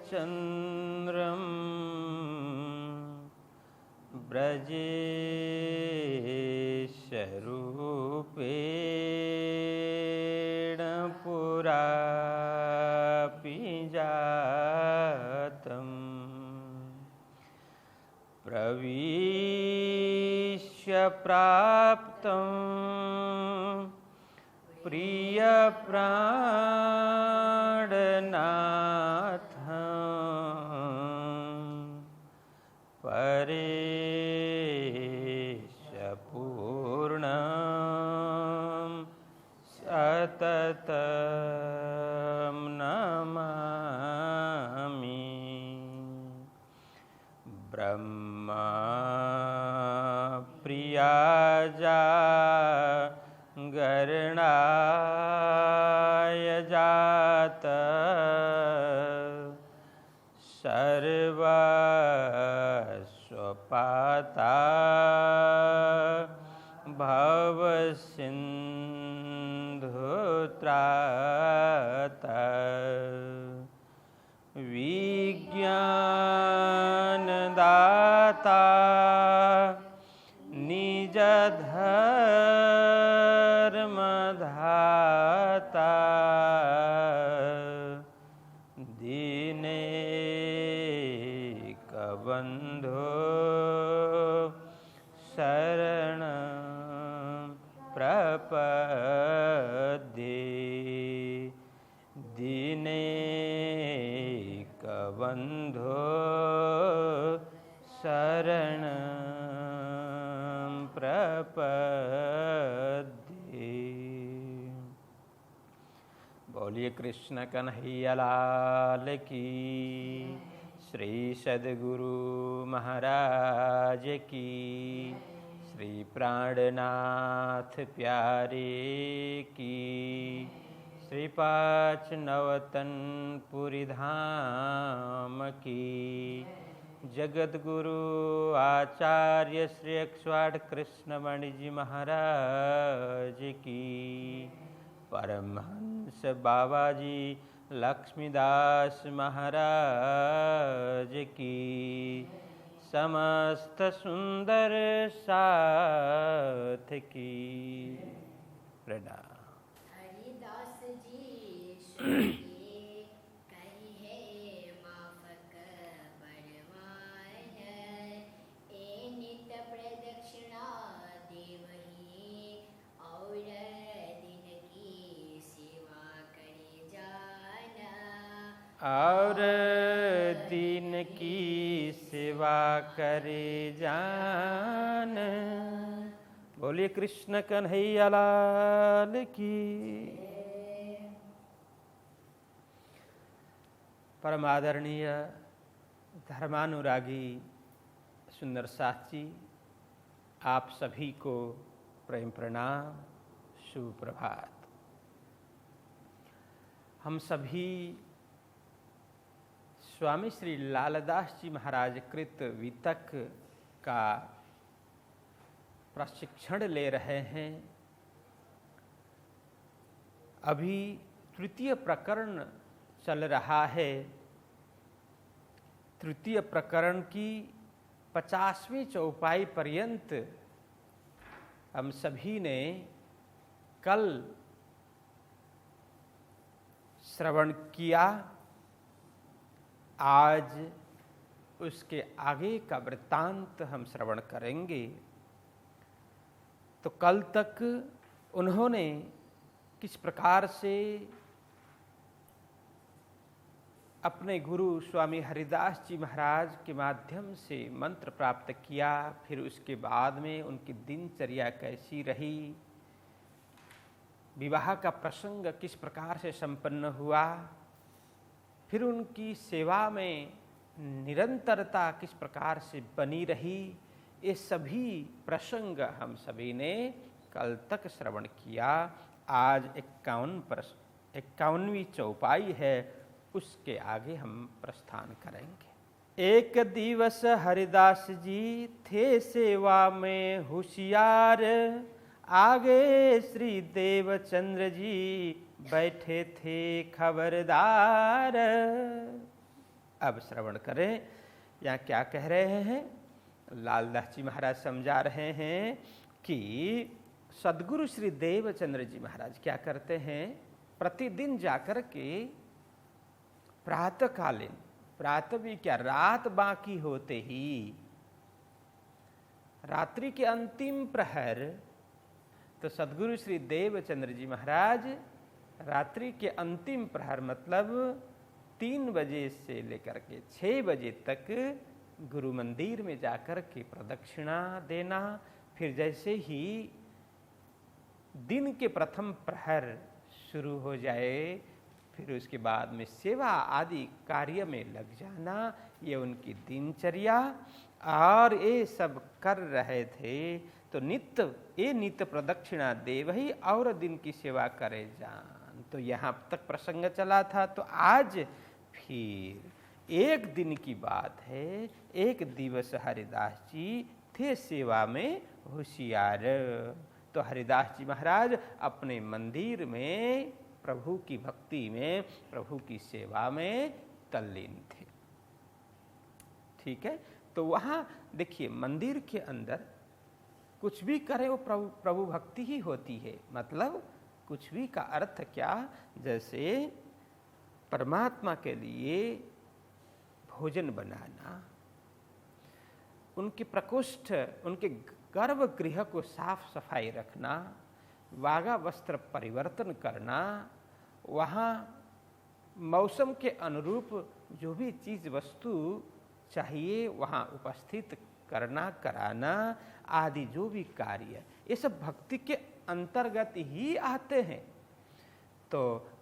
चन्द्रं ब्रजेशरूपेण पुरापि जातं प्रविश्य प्राप्तं प्रियप्राणनाथं परेशपूर्णं सततं नमामि। ब्रह्मा प्रियाजा गरणाय जात सर्वस्वपाता भवसिन्धुत्राता विज्ञानदाता निजधर्मधाता दीनैकबन्धो शरणं प्रपद्ये दीनैकबन्धो शरणं प्रपद्ये। बोलिए कृष्ण कन्हैया लाल की, श्री सद्गुरु महाराज की, श्री प्राणनाथ प्यारे की, श्री पाँच नवतनपुरी धाम की, जगद्गुरु आचार्य श्री 108 कृष्णमणि जी महाराज की, परमहंस बाबा जी लक्ष्मीदास महाराज की, समस्त सुंदर साथ की प्रणाम। हरिदास जी और दिन की सेवा करे जान। बोलिए कृष्ण कन्हैया लाल की। परम आदरणीय धर्मानुरागी सुंदर साथी, आप सभी को प्रेम प्रणाम, शुभ प्रभात। हम सभी स्वामी श्री लालदास जी महाराज कृत वितक का प्रशिक्षण ले रहे हैं। अभी तृतीय प्रकरण चल रहा है। तृतीय प्रकरण की 50वीं चौपाई पर्यंत हम सभी ने कल श्रवण किया। आज उसके आगे का वृत्तांत हम श्रवण करेंगे। तो कल तक उन्होंने किस प्रकार से अपने गुरु स्वामी हरिदास जी महाराज के माध्यम से मंत्र प्राप्त किया, फिर उसके बाद में उनकी दिनचर्या कैसी रही, विवाह का प्रसंग किस प्रकार से संपन्न हुआ, फिर उनकी सेवा में निरंतरता किस प्रकार से बनी रही, ये सभी प्रसंग हम सभी ने कल तक श्रवण किया। आज 51वीं चौपाई है, उसके आगे हम प्रस्थान करेंगे। एक दिवस हरिदास जी थे सेवा में होशियार, आगे श्री देवचंद्र जी बैठे थे खबरदार। अब श्रवण करें, यहाँ क्या कह रहे हैं। लालदास जी महाराज समझा रहे हैं कि सद्गुरु श्री देवचंद्र जी महाराज क्या करते हैं, प्रतिदिन जाकर के प्रातःकालीन, प्रातः भी क्या, रात बाकी होते ही, रात्रि के अंतिम प्रहर, तो सद्गुरु श्री देवचंद्र जी महाराज रात्रि के अंतिम प्रहर मतलब 3 बजे से लेकर के 6 बजे तक गुरु मंदिर में जाकर के प्रदक्षिणा देना, फिर जैसे ही दिन के प्रथम प्रहर शुरू हो जाए फिर उसके बाद में सेवा आदि कार्य में लग जाना, ये उनकी दिनचर्या। और ये सब कर रहे थे तो नित्य प्रदक्षिणा दे वही और दिन की सेवा करे जान। तो यहाँ तक प्रसंग चला था। तो आज फिर एक दिन की बात है, एक दिवस हरिदास जी थे सेवा में होशियार। तो हरिदास जी महाराज अपने मंदिर में प्रभु की भक्ति में, प्रभु की सेवा में तल्लीन थे। ठीक है, तो वहाँ देखिए मंदिर के अंदर कुछ भी करे वो प्रभु भक्ति ही होती है। मतलब कुछ भी का अर्थ क्या, जैसे परमात्मा के लिए भोजन बनाना, उनके प्रकोष्ठ, उनके गर्भगृह को साफ सफाई रखना, वागा वस्त्र परिवर्तन करना, वहाँ मौसम के अनुरूप जो भी चीज़ वस्तु चाहिए वहाँ उपस्थित करना, कराना आदि जो भी कार्य, ये सब भक्ति के अंतर्गत ही आते हैं। तो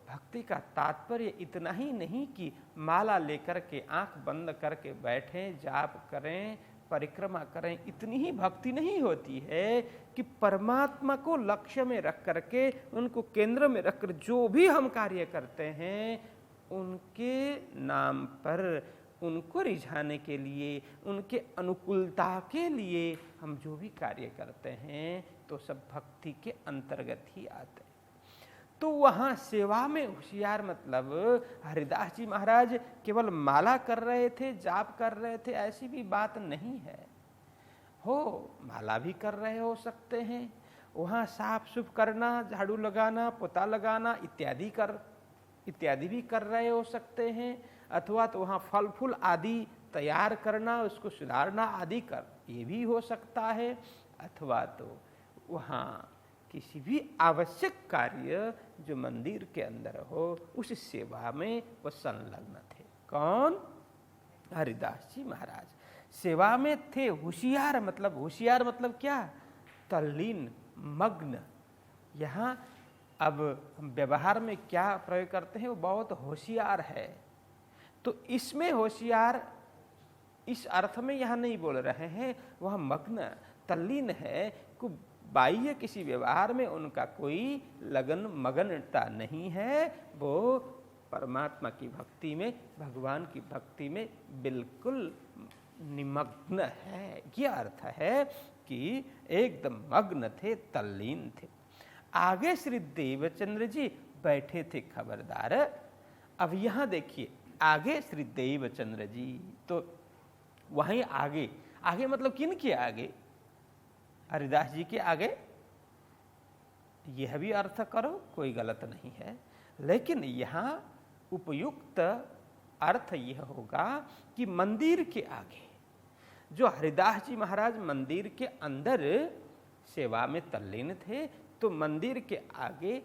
भक्ति का तात्पर्य इतना ही नहीं कि माला लेकर के आंख बंद करके बैठें, जाप करें, परिक्रमा करें, इतनी ही भक्ति नहीं होती है कि परमात्मा को लक्ष्य में रख करके, उनको केंद्र में रखकर जो भी हम कार्य करते हैं उनके नाम पर, उनको रिझाने के लिए, उनके अनुकूलता के लिए हम जो भी कार्य करते हैं तो सब भक्ति के अंतर्गत ही आते हैं। तो वहाँ सेवा में होशियार मतलब हरिदास जी महाराज केवल माला कर रहे थे, जाप कर रहे थे, ऐसी भी बात नहीं है। हो माला भी कर रहे हो सकते हैं, वहाँ साफ सुफ करना, झाड़ू लगाना, पोता लगाना इत्यादि भी कर रहे हो सकते हैं। अथवा तो वहाँ फल फूल आदि तैयार करना, उसको सुधारना आदि कर, ये भी हो सकता है। अथवा तो वहाँ किसी भी आवश्यक कार्य जो मंदिर के अंदर हो उस सेवा में वो संलग्न थे। कौन? हरिदास जी महाराज सेवा में थे। होशियार मतलब क्या? तल्लीन, मग्न। यहाँ अब हम व्यवहार में क्या प्रयोग करते हैं, वो बहुत होशियार है। तो इसमें होशियार इस अर्थ में यहाँ नहीं बोल रहे हैं, वह मग्न तल्लीन है, को बाह्य किसी व्यवहार में उनका कोई लगन मगनता नहीं है। वो परमात्मा की भक्ति में, भगवान की भक्ति में बिल्कुल निमग्न है। यह अर्थ है कि एकदम मग्न थे, तल्लीन थे। आगे श्री देवचंद्र जी बैठे थे खबरदार। अब यहाँ देखिए आगे श्री देवचंद्र जी, तो वहीं आगे मतलब किन के आगे? हरिदास जी के आगे। यह भी अर्थ करो, कोई गलत नहीं है, लेकिन यहाँ उपयुक्त अर्थ यह होगा कि मंदिर के आगे। जो हरिदास जी महाराज मंदिर के अंदर सेवा में तल्लीन थे, तो मंदिर के आगे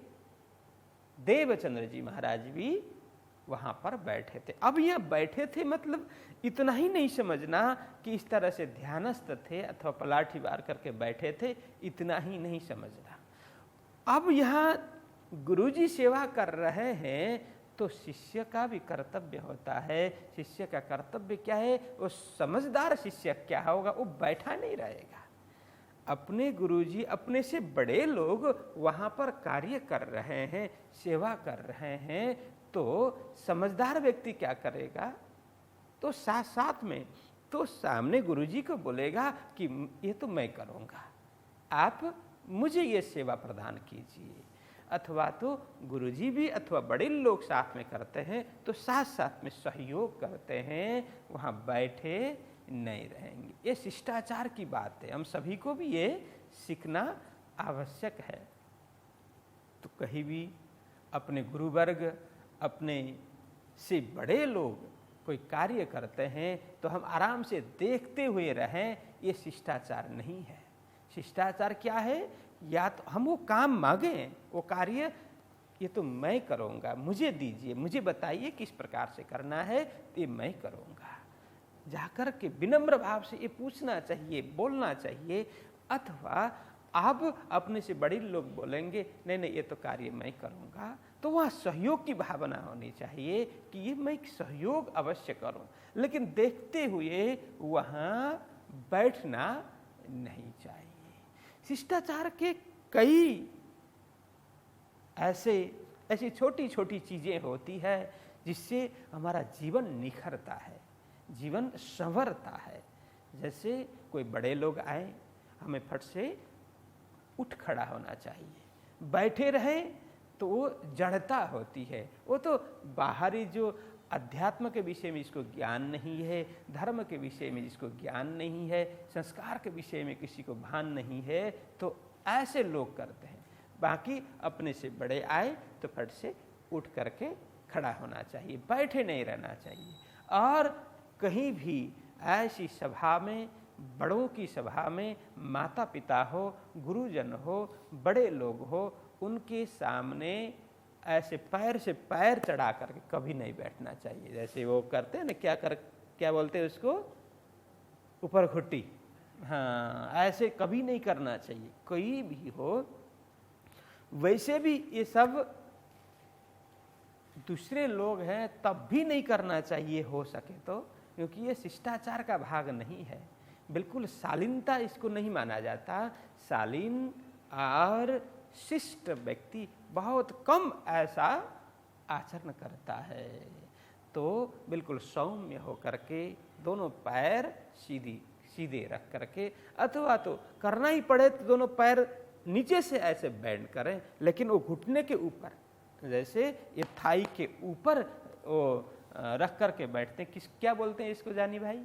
देवचंद्र जी महाराज भी वहां पर बैठे थे। अब यह बैठे थे मतलब इतना ही नहीं समझना कि इस तरह से ध्यानस्थ थे अथवा पलाठी वार करके बैठे थे, इतना ही नहीं समझना। अब यहाँ गुरुजी सेवा कर रहे हैं तो शिष्य का भी कर्तव्य होता है। शिष्य का कर्तव्य क्या है? वो समझदार शिष्य क्या होगा, वो बैठा नहीं रहेगा। अपने गुरुजी, अपने से बड़े लोग वहाँ पर कार्य कर रहे हैं, सेवा कर रहे हैं, तो समझदार व्यक्ति क्या करेगा? तो साथ साथ में तो सामने गुरुजी को बोलेगा कि ये तो मैं करूँगा, आप मुझे ये सेवा प्रदान कीजिए। अथवा तो गुरुजी भी अथवा बड़े लोग साथ में करते हैं तो साथ साथ में सहयोग करते हैं, वहाँ बैठे नहीं रहेंगे। ये शिष्टाचार की बात है, हम सभी को भी ये सीखना आवश्यक है। तो कहीं भी अपने गुरुवर्ग, अपने से बड़े लोग कोई कार्य करते हैं तो हम आराम से देखते हुए रहें, ये शिष्टाचार नहीं है। शिष्टाचार क्या है? या तो हम वो काम मांगें, वो कार्य ये तो मैं करूँगा, मुझे दीजिए, मुझे बताइए किस प्रकार से करना है, तो ये मैं करूँगा। जाकर के विनम्र भाव से ये पूछना चाहिए, बोलना चाहिए। अथवा अब अपने से बड़े लोग बोलेंगे नहीं नहीं ये तो कार्य मैं करूँगा, तो वहाँ सहयोग की भावना होनी चाहिए कि ये मैं सहयोग अवश्य करूँ, लेकिन देखते हुए वहाँ बैठना नहीं चाहिए। शिष्टाचार के कई ऐसी छोटी छोटी चीज़ें होती है जिससे हमारा जीवन निखरता है, जीवन संवरता है। जैसे कोई बड़े लोग आए, हमें फट से उठ खड़ा होना चाहिए। बैठे रहें तो वो जड़ता होती है, वो तो बाहरी जो अध्यात्म के विषय में जिसको ज्ञान नहीं है, धर्म के विषय में जिसको ज्ञान नहीं है, संस्कार के विषय में किसी को भान नहीं है, तो ऐसे लोग करते हैं। बाकी अपने से बड़े आए तो फट से उठ करके खड़ा होना चाहिए, बैठे नहीं रहना चाहिए। और कहीं भी ऐसी सभा में, बड़ों की सभा में, माता पिता हो, गुरुजन हो, बड़े लोग हो, उनके सामने ऐसे पैर से पैर चढ़ा करके कभी नहीं बैठना चाहिए। जैसे वो करते हैं ना, क्या बोलते हैं उसको, ऊपर घुट्टी, हाँ, ऐसे कभी नहीं करना चाहिए। कोई भी हो, वैसे भी ये सब दूसरे लोग हैं तब भी नहीं करना चाहिए हो सके तो, क्योंकि ये शिष्टाचार का भाग नहीं है। बिल्कुल शालीनता इसको नहीं माना जाता। शालीन और शिष्ट व्यक्ति बहुत कम ऐसा आचरण करता है। तो बिल्कुल सौम्य होकर के दोनों पैर सीधे रख करके, अथवा तो करना ही पड़े तो दोनों पैर नीचे से ऐसे बेंड करें, लेकिन वो घुटने के ऊपर, जैसे ये थाई के ऊपर वो रख करके बैठते हैं। क्या बोलते हैं इसको जानी भाई?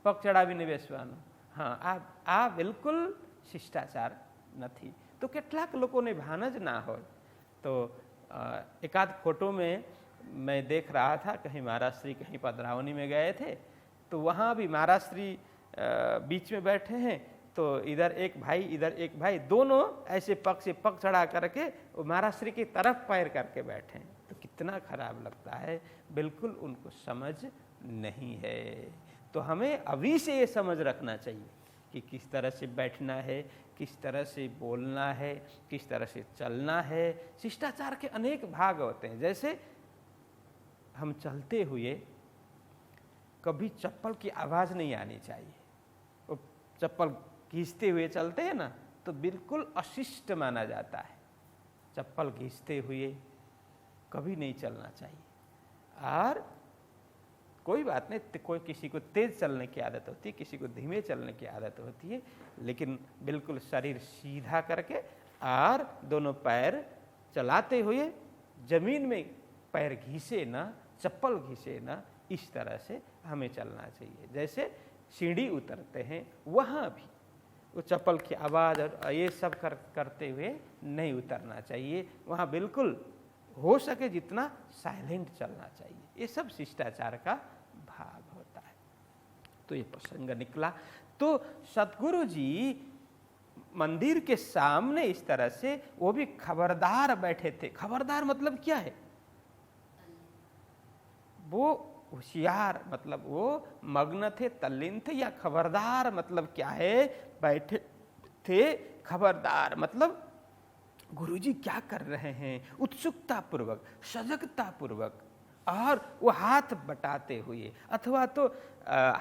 पग चढ़ावी बेसવાનું। हाँ, આ બિલકુલ શિષ્ટાચાર નથી। तो કેટલાક લોકોને ભાન જ ના હોય। तो एकाध फोटो में मैं देख रहा था, कहीं महाराज श्री कहीं पधरावनी में गए थे, तो वहाँ भी महाराज श्री बीच में बैठे हैं, तो इधर एक भाई इधर एक भाई, दोनों ऐसे पग से पग चढ़ा करके महाराज श्री की तरफ पैर करके बैठे हैं। तो कितना खराब लगता है, बिल्कुल उनको समझ नहीं है। तो हमें अभी से ये समझ रखना चाहिए कि किस तरह से बैठना है, किस तरह से बोलना है, किस तरह से चलना है। शिष्टाचार के अनेक भाग होते हैं। जैसे हम चलते हुए कभी चप्पल की आवाज़ नहीं आनी चाहिए। वो चप्पल घिसते हुए चलते हैं ना, तो बिल्कुल अशिष्ट माना जाता है। चप्पल घिसते हुए कभी नहीं चलना चाहिए। और कोई बात नहीं, कोई किसी को तेज चलने की आदत होती है, किसी को धीमे चलने की आदत होती है, लेकिन बिल्कुल शरीर सीधा करके और दोनों पैर चलाते हुए जमीन में पैर घिसे ना, चप्पल घिसे ना, इस तरह से हमें चलना चाहिए। जैसे सीढ़ी उतरते हैं, वहाँ भी वो चप्पल की आवाज़ और ये सब करते हुए नहीं उतरना चाहिए। वहाँ बिल्कुल हो सके जितना साइलेंट चलना चाहिए। ये सब शिष्टाचार का भाग होता है। तो ये प्रसंग निकला। तो सतगुरु जी मंदिर के सामने इस तरह से, वो भी खबरदार बैठे थे। खबरदार मतलब क्या है? वो होशियार, मतलब वो मग्न थे, तल्लीन थे। या खबरदार मतलब क्या है? बैठे थे, खबरदार मतलब गुरुजी क्या कर रहे हैं, उत्सुकता पूर्वक, सजगता पूर्वक, और वो हाथ बटाते हुए, अथवा तो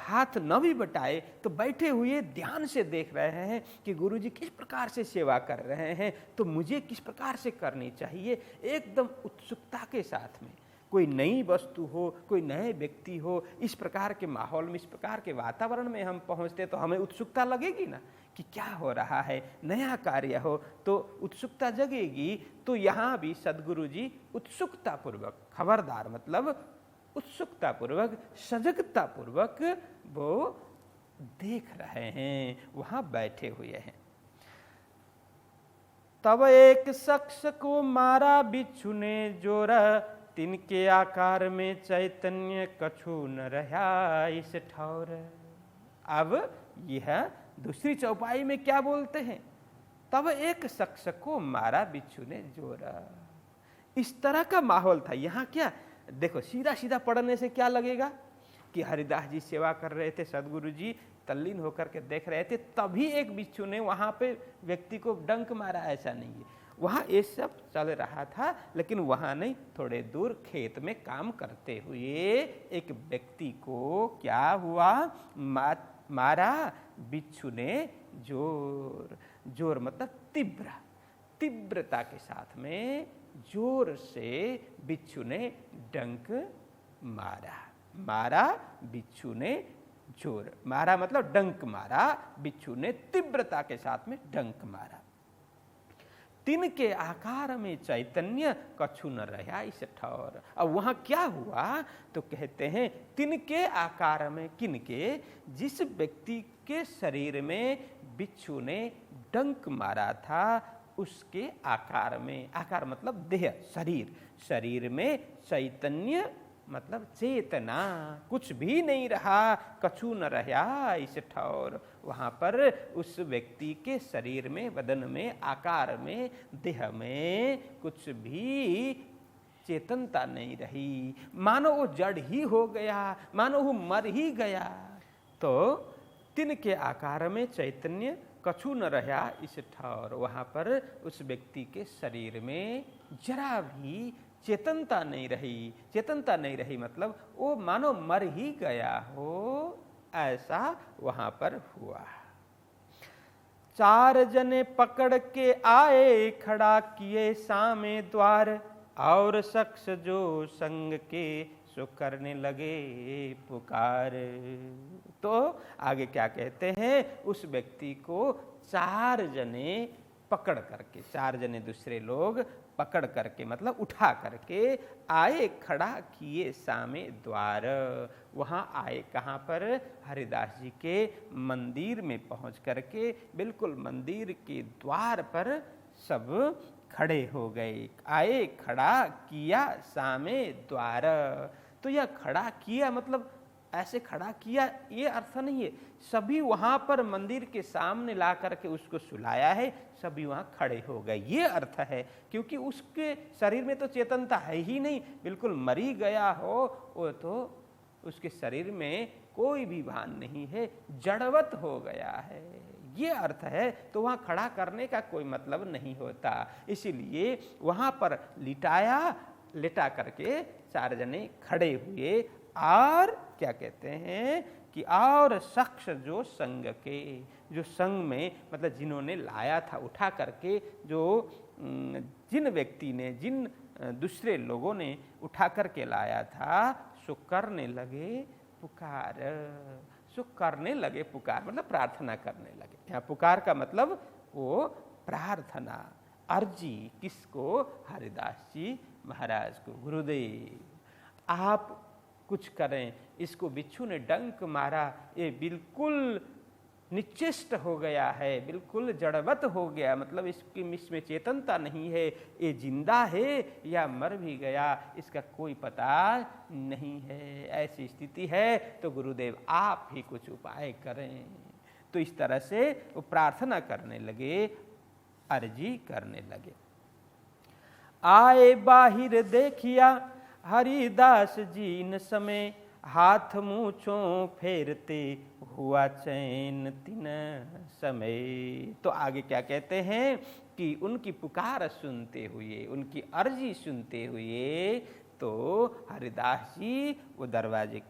हाथ न भी बटाए तो बैठे हुए ध्यान से देख रहे हैं कि गुरुजी किस प्रकार से सेवा कर रहे हैं, तो मुझे किस प्रकार से करनी चाहिए। एकदम उत्सुकता के साथ में, कोई नई वस्तु हो, कोई नए व्यक्ति हो, इस प्रकार के माहौल में, इस प्रकार के वातावरण में हम पहुंचते तो हमें उत्सुकता लगेगी ना कि क्या हो रहा है, नया कार्य हो तो उत्सुकता जगेगी। तो यहाँ भी सद्गुरु जी उत्सुकतापूर्वक, खबरदार मतलब उत्सुकतापूर्वक, सजगतापूर्वक वो देख रहे हैं, वहां बैठे हुए हैं। तब एक शख्स को मारा बिच्छू ने जोरा, तिनके आकार में चैतन्य कछु न रहा इस ठौर। अब यह दूसरी चौपाई में क्या बोलते हैं? तब एक शख्स को मारा बिच्छू ने जोरा। इस तरह का माहौल था। यहाँ क्या देखो, सीधा सीधा पढ़ने से क्या लगेगा कि हरिदास जी सेवा कर रहे थे, सद्गुरु जी तल्लीन होकर के देख रहे थे, तभी एक बिच्छू ने वहां पे व्यक्ति को डंक मारा, ऐसा नहीं है। वहां ये सब चल रहा था, लेकिन वहां नहीं, थोड़े दूर खेत में काम करते हुए एक व्यक्ति को क्या हुआ, मारा बिच्छू ने जोर। जोर मतलब तीव्र, तीव्रता के साथ में जोर से बिच्छू ने डंक मारा। मारा बिच्छू ने जोर, मारा मतलब डंक मारा, बिच्छू ने तीव्रता के साथ में डंक मारा। तिनके आकार में चैतन्य कछु न रहा इस ठौर। अब वहां क्या हुआ तो कहते हैं तिनके आकार में, किनके, जिस व्यक्ति के शरीर में बिच्छू ने डंक मारा था उसके आकार में, आकार मतलब देह, शरीर, शरीर में चैतन्य मतलब चेतना, कुछ भी नहीं रहा, कछु न रहा इस ठौर। वहां पर उस व्यक्ति के शरीर में, बदन में, आकार में, देह में कुछ भी चेतनता नहीं रही, मानो वो जड़ ही हो गया, मानो वो मर ही गया। तो तिनके आकार में चैतन्य कछु न रहा इस ठौर। वहां पर उस व्यक्ति के शरीर में जरा भी चेतनता नहीं रही। चेतनता नहीं रही मतलब वो मानो मर ही गया हो, ऐसा वहां पर हुआ। चार जने पकड़ के आए, खड़ा किए सामे द्वार, और शख्स जो संग के सो करने लगे पुकार। तो आगे क्या कहते हैं, उस व्यक्ति को चार जने पकड़ करके, चार जने दूसरे लोग पकड़ करके मतलब उठा करके आए, खड़ा किए सामे द्वार। वहां आए कहाँ पर, हरिदास जी के मंदिर में पहुंच करके बिल्कुल मंदिर के द्वार पर सब खड़े हो गए। आए, खड़ा किया सामे द्वार। तो यह खड़ा किया मतलब ऐसे खड़ा किया ये अर्थ नहीं है, सभी वहां पर मंदिर के सामने ला करके उसको सुलाया है, सभी वहां खड़े हो गए, ये अर्थ है। क्योंकि उसके शरीर में तो चेतनता है ही नहीं, बिल्कुल मरी गया हो वो, तो उसके शरीर में कोई भी भान नहीं है, जड़वत हो गया है, ये अर्थ है। तो वहां खड़ा करने का कोई मतलब नहीं होता, इसीलिए वहां पर लिटाया, लिटा करके चार जने खड़े हुए। और क्या कहते हैं कि और शख्स जो संग के, जो संग में मतलब जिन्होंने लाया था उठा करके, जो जिन व्यक्ति ने, जिन दूसरे लोगों ने उठा करके लाया था, सो करने लगे पुकार। सो करने लगे पुकार मतलब प्रार्थना करने लगे। यहाँ पुकार का मतलब वो प्रार्थना, अर्जी, किसको, हरिदास जी महाराज को, गुरुदेव आप कुछ करें, इसको बिच्छू ने डंक मारा, ये बिल्कुल निश्चेष्ट हो गया है, बिल्कुल जड़वत हो गया, मतलब इसमें चेतनता नहीं है, ये जिंदा है या मर भी गया इसका कोई पता नहीं है, ऐसी स्थिति है, तो गुरुदेव आप ही कुछ उपाय करें। तो इस तरह से वो प्रार्थना करने लगे, अर्जी करने लगे। आए बाहिर देखिया हरिदास जी न समय, हाथ मूछों फेरते हुआ चैन तिन समय। तो आगे क्या कहते हैं कि उनकी पुकार सुनते हुए, उनकी अर्जी सुनते हुए, तो हरिदास जी वो दरवाजे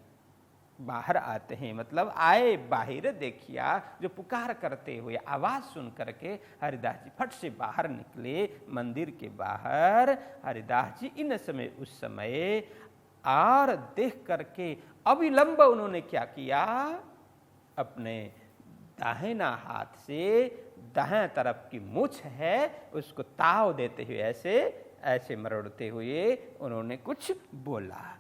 बाहर आते हैं, मतलब आए बाहर देखिया, जो पुकार करते हुए आवाज सुन करके हरिदास जी फट से बाहर निकले मंदिर के बाहर। हरिदास जी इन समय, उस समय और देख करके अविलंब उन्होंने क्या किया, अपने दाहिना हाथ से दाहिने तरफ की मूछ है उसको ताव देते हुए ऐसे ऐसे मरोड़ते हुए उन्होंने कुछ बोला।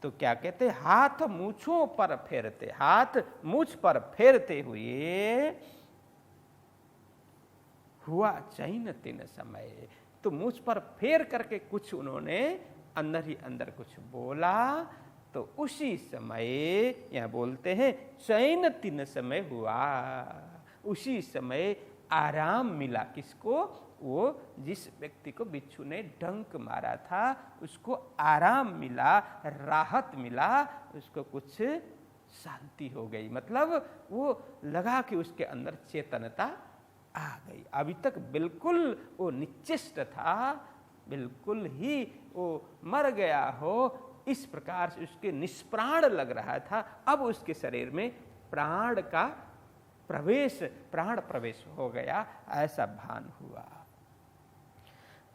तो क्या कहते, हाथ मूछों पर फेरते, हाथ मूछ पर फेरते हुए हुआ चैन तिन समय। तो मूछ पर फेर करके कुछ उन्होंने अंदर ही अंदर कुछ बोला। तो उसी समय यह बोलते हैं चैन तिन समय हुआ, उसी समय आराम मिला। किसको, वो जिस व्यक्ति को बिच्छू ने डंक मारा था उसको आराम मिला, राहत मिला, उसको कुछ शांति हो गई। मतलब वो लगा कि उसके अंदर चेतनता आ गई। अभी तक बिल्कुल वो निश्चेष्ट था, बिल्कुल ही वो मर गया हो, इस प्रकार से उसके निष्प्राण लग रहा था। अब उसके शरीर में प्राण का प्रवेश, प्राण प्रवेश हो गया, ऐसा भान हुआ।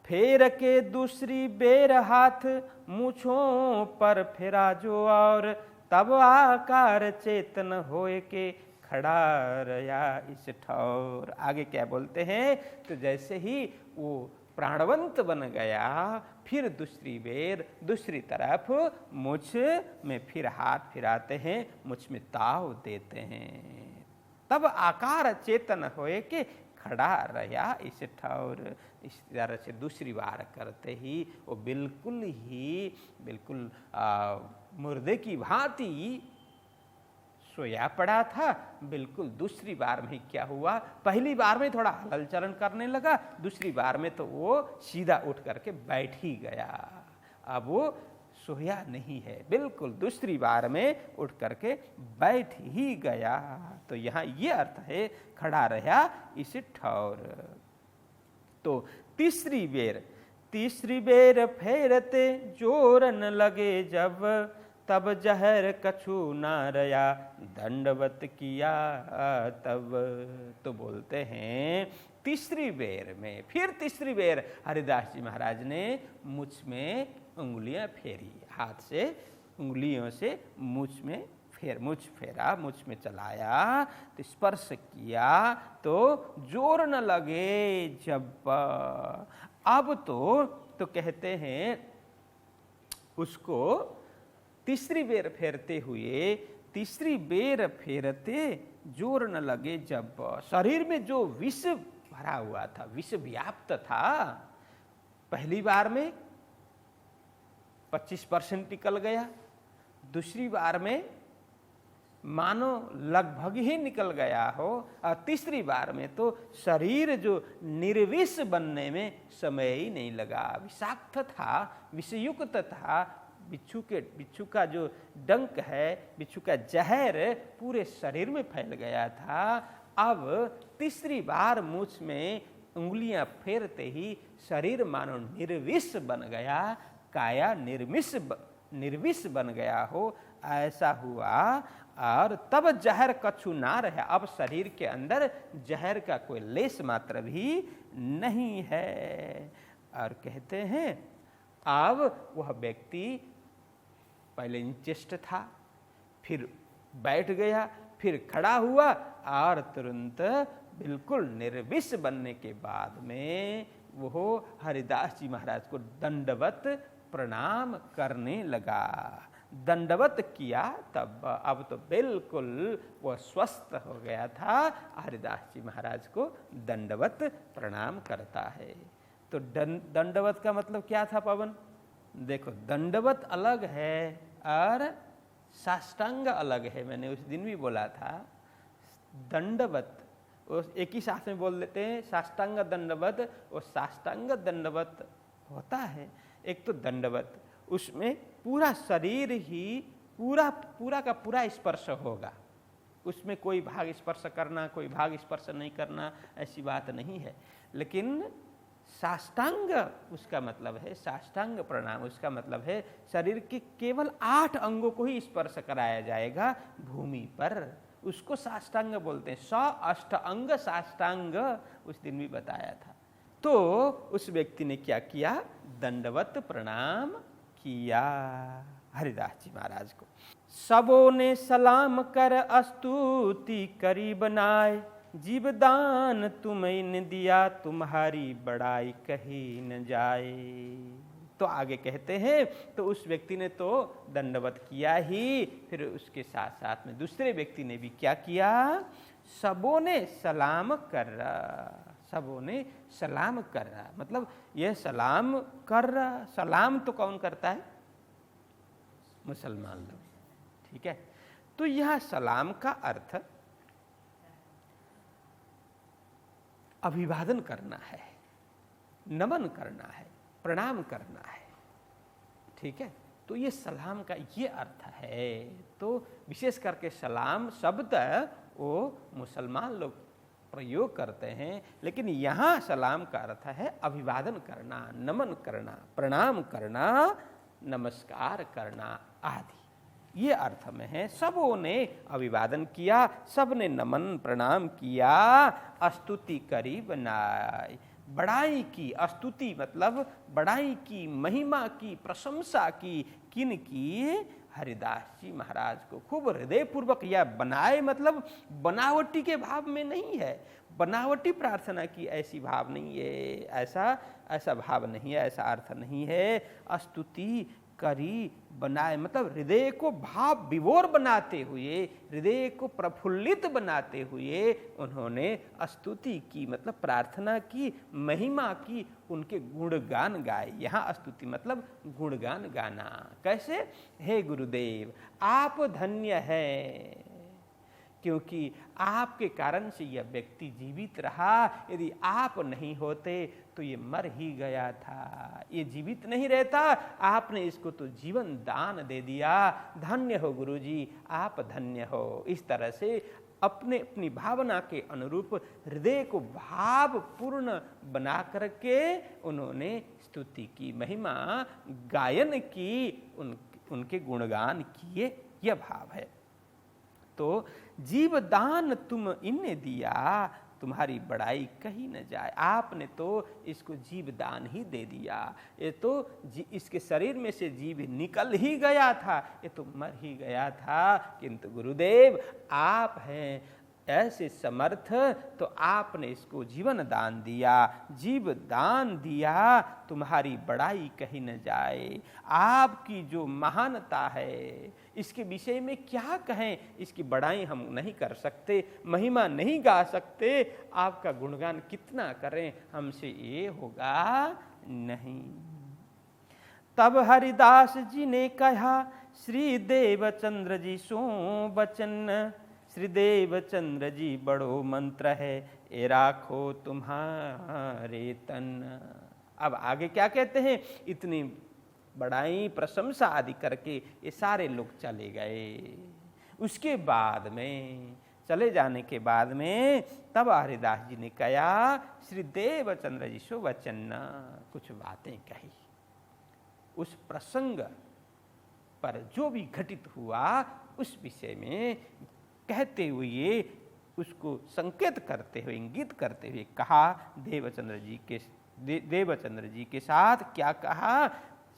फेर के दूसरी बेर हाथ मूछों पर फेरा जो, और तब आकार चेतन होए के खड़ा रया इस ठौर। आगे क्या बोलते हैं, तो जैसे ही वो प्राणवंत बन गया, फिर दूसरी बेर दूसरी तरफ मुझ में फिर हाथ फिराते हैं, मुझ में ताव देते हैं। तब आकार चेतन होए के खड़ा रहा इस ठौर। इस तरह से दूसरी बार करते ही वो बिल्कुल मुर्दे की भांति सोया पड़ा था। बिल्कुल दूसरी बार में क्या हुआ, पहली बार में थोड़ा हलल चलन करने लगा, दूसरी बार में तो वो सीधा उठ करके बैठ ही गया। अब वो सोया नहीं है, बिल्कुल दूसरी बार में उठ करके बैठ ही गया। तो यहाँ ये अर्थ है खड़ा रहा इस ठौर। तो तीसरी बेर फेरते जोर न लगे जब, तब जहर कछु ना रया दंडवत किया तब। तो बोलते हैं तीसरी बेर में, फिर तीसरी बेर हरिदास जी महाराज ने मुझ में उंगलियां फेरी, हाथ से उंगलियों से मुझ फेरा, मुझ में चलाया, तो स्पर्श किया, तो जोर न लगे जब। अब तो कहते हैं उसको तीसरी बेर फेरते हुए, तीसरी बेर फेरते जोर न लगे जब। शरीर में जो विष भरा हुआ था, विष व्याप्त था, पहली बार में 25% निकल गया, दूसरी बार में मानो लगभग ही निकल गया हो, और तीसरी बार में तो शरीर जो निर्विष बनने में समय ही नहीं लगा। विषाक्त था, विषयुक्त था, बिच्छू का जो डंक है, बिच्छू का जहर पूरे शरीर में फैल गया था। अब तीसरी बार मुझ में उंगलियां फेरते ही शरीर मानो निर्विष बन गया, काया निर्विष बन गया हो, ऐसा हुआ। और तब जहर कछु ना रहा, अब शरीर के अंदर जहर का कोई लेस मात्र भी नहीं है। और कहते हैं अब वह व्यक्ति पहले निश्चेष्ट था, फिर बैठ गया, फिर खड़ा हुआ, और तुरंत बिल्कुल निर्विष बनने के बाद में वो हरिदास जी महाराज को दंडवत प्रणाम करने लगा। दंडवत किया तब, अब तो बिल्कुल वह स्वस्थ हो गया था, हरिदास जी महाराज को दंडवत प्रणाम करता है। तो दंडवत का मतलब क्या था पवन? देखो, दंडवत अलग है और साष्टांग अलग है। मैंने उस दिन भी बोला था, दंडवत एक ही साथ में बोल देते हैं, साष्टांग दंडवत, और साष्टांग दंडवत होता है। एक तो दंडवत, उसमें पूरा शरीर ही पूरा का पूरा स्पर्श होगा, उसमें कोई भाग स्पर्श करना, कोई भाग स्पर्श नहीं करना, ऐसी बात नहीं है। लेकिन साष्टांग उसका मतलब है, साष्टांग प्रणाम उसका मतलब है शरीर के केवल 8 अंगों को ही स्पर्श कराया जाएगा भूमि पर, उसको साष्टांग बोलते हैं। 108 साष्टांग उस दिन भी बताया था। तो उस व्यक्ति ने क्या किया? दंडवत प्रणाम किया। हरिदास जी महाराज को। सबों ने सलाम कर स्तुति करी बनाए, जीवदान तुम्हें न दिया तुम्हारी बड़ाई कही न जाए। तो आगे कहते हैं तो उस व्यक्ति ने तो दंडवत किया ही, फिर उसके साथ साथ में दूसरे व्यक्ति ने भी क्या किया, सबों ने सलाम कर रहा, सबों ने सलाम कर रहा, मतलब यह सलाम कर रहा। सलाम तो कौन करता है, मुसलमान लोग, ठीक है। तो यह सलाम का अर्थ अभिवादन करना है, नमन करना है, प्रणाम करना है, ठीक है। तो ये सलाम का ये अर्थ है। तो विशेष करके सलाम शब्द वो मुसलमान लोग प्रयोग करते हैं, लेकिन यहाँ सलाम का अर्थ है अभिवादन करना, नमन करना, प्रणाम करना, नमस्कार करना आदि, ये अर्थ में है। सबों ने अभिवादन किया, सब ने नमन प्रणाम किया, स्तुति करी बनाई, बड़ाई की। स्तुति मतलब बड़ाई की, महिमा की, प्रशंसा की। किन की, हरिदास जी महाराज को खूब हृदय पूर्वक। या बनाए मतलब बनावटी के भाव में नहीं है, बनावटी प्रार्थना की ऐसी भाव नहीं है, ऐसा भाव नहीं है, ऐसा अर्थ नहीं है। स्तुति करी बनाए मतलब हृदय को भाव विभोर बनाते हुए, हृदय को प्रफुल्लित बनाते हुए उन्होंने स्तुति की, मतलब प्रार्थना की, महिमा की, उनके गुणगान गाए। यहाँ स्तुति मतलब गुणगान गाना। कैसे, हे गुरुदेव आप धन्य हैं, क्योंकि आपके कारण से यह व्यक्ति जीवित रहा। यदि आप नहीं होते तो ये मर ही गया था, ये जीवित नहीं रहता। आपने इसको तो जीवन दान दे दिया। धन्य हो गुरुजी, आप धन्य हो। इस तरह से अपनी भावना के अनुरूप हृदय को भावपूर्ण बना करके उन्होंने स्तुति की, महिमा गायन की, उनके गुणगान किए, यह भाव है। तो जीवदान तुम इन्हें दिया, तुम्हारी बड़ाई कही न जाए। आपने तो इसको जीवदान ही दे दिया। ये तो इसके शरीर में से जीव निकल ही गया था, ये तो मर ही गया था, किंतु गुरुदेव आप हैं ऐसे समर्थ, तो आपने इसको जीवन दान दिया, जीव दान दिया, तुम्हारी बड़ाई कही न जाए। आपकी जो महानता है इसके विषय में क्या कहें, इसकी बड़ाई हम नहीं कर सकते, महिमा नहीं गा सकते। आपका गुणगान कितना करें, हमसे ये होगा नहीं। तब हरिदास जी ने कहा, श्री देवचंद्र जी सो बचन, श्री देवचंद्र जी बड़ो मंत्र है, ए राखो तुम्हारे तन। अब आगे क्या कहते हैं, इतनी बड़ाई प्रशंसा आदि करके ये सारे लोग चले गए। उसके बाद में, चले जाने के बाद में, तब हरिदास जी ने कहा, श्री देवचंद्र जी सो वचन, कुछ बातें कही। उस प्रसंग पर जो भी घटित हुआ उस विषय में कहते हुए, उसको संकेत करते हुए, इंगित करते हुए कहा। देवचंद्र जी के साथ क्या कहा,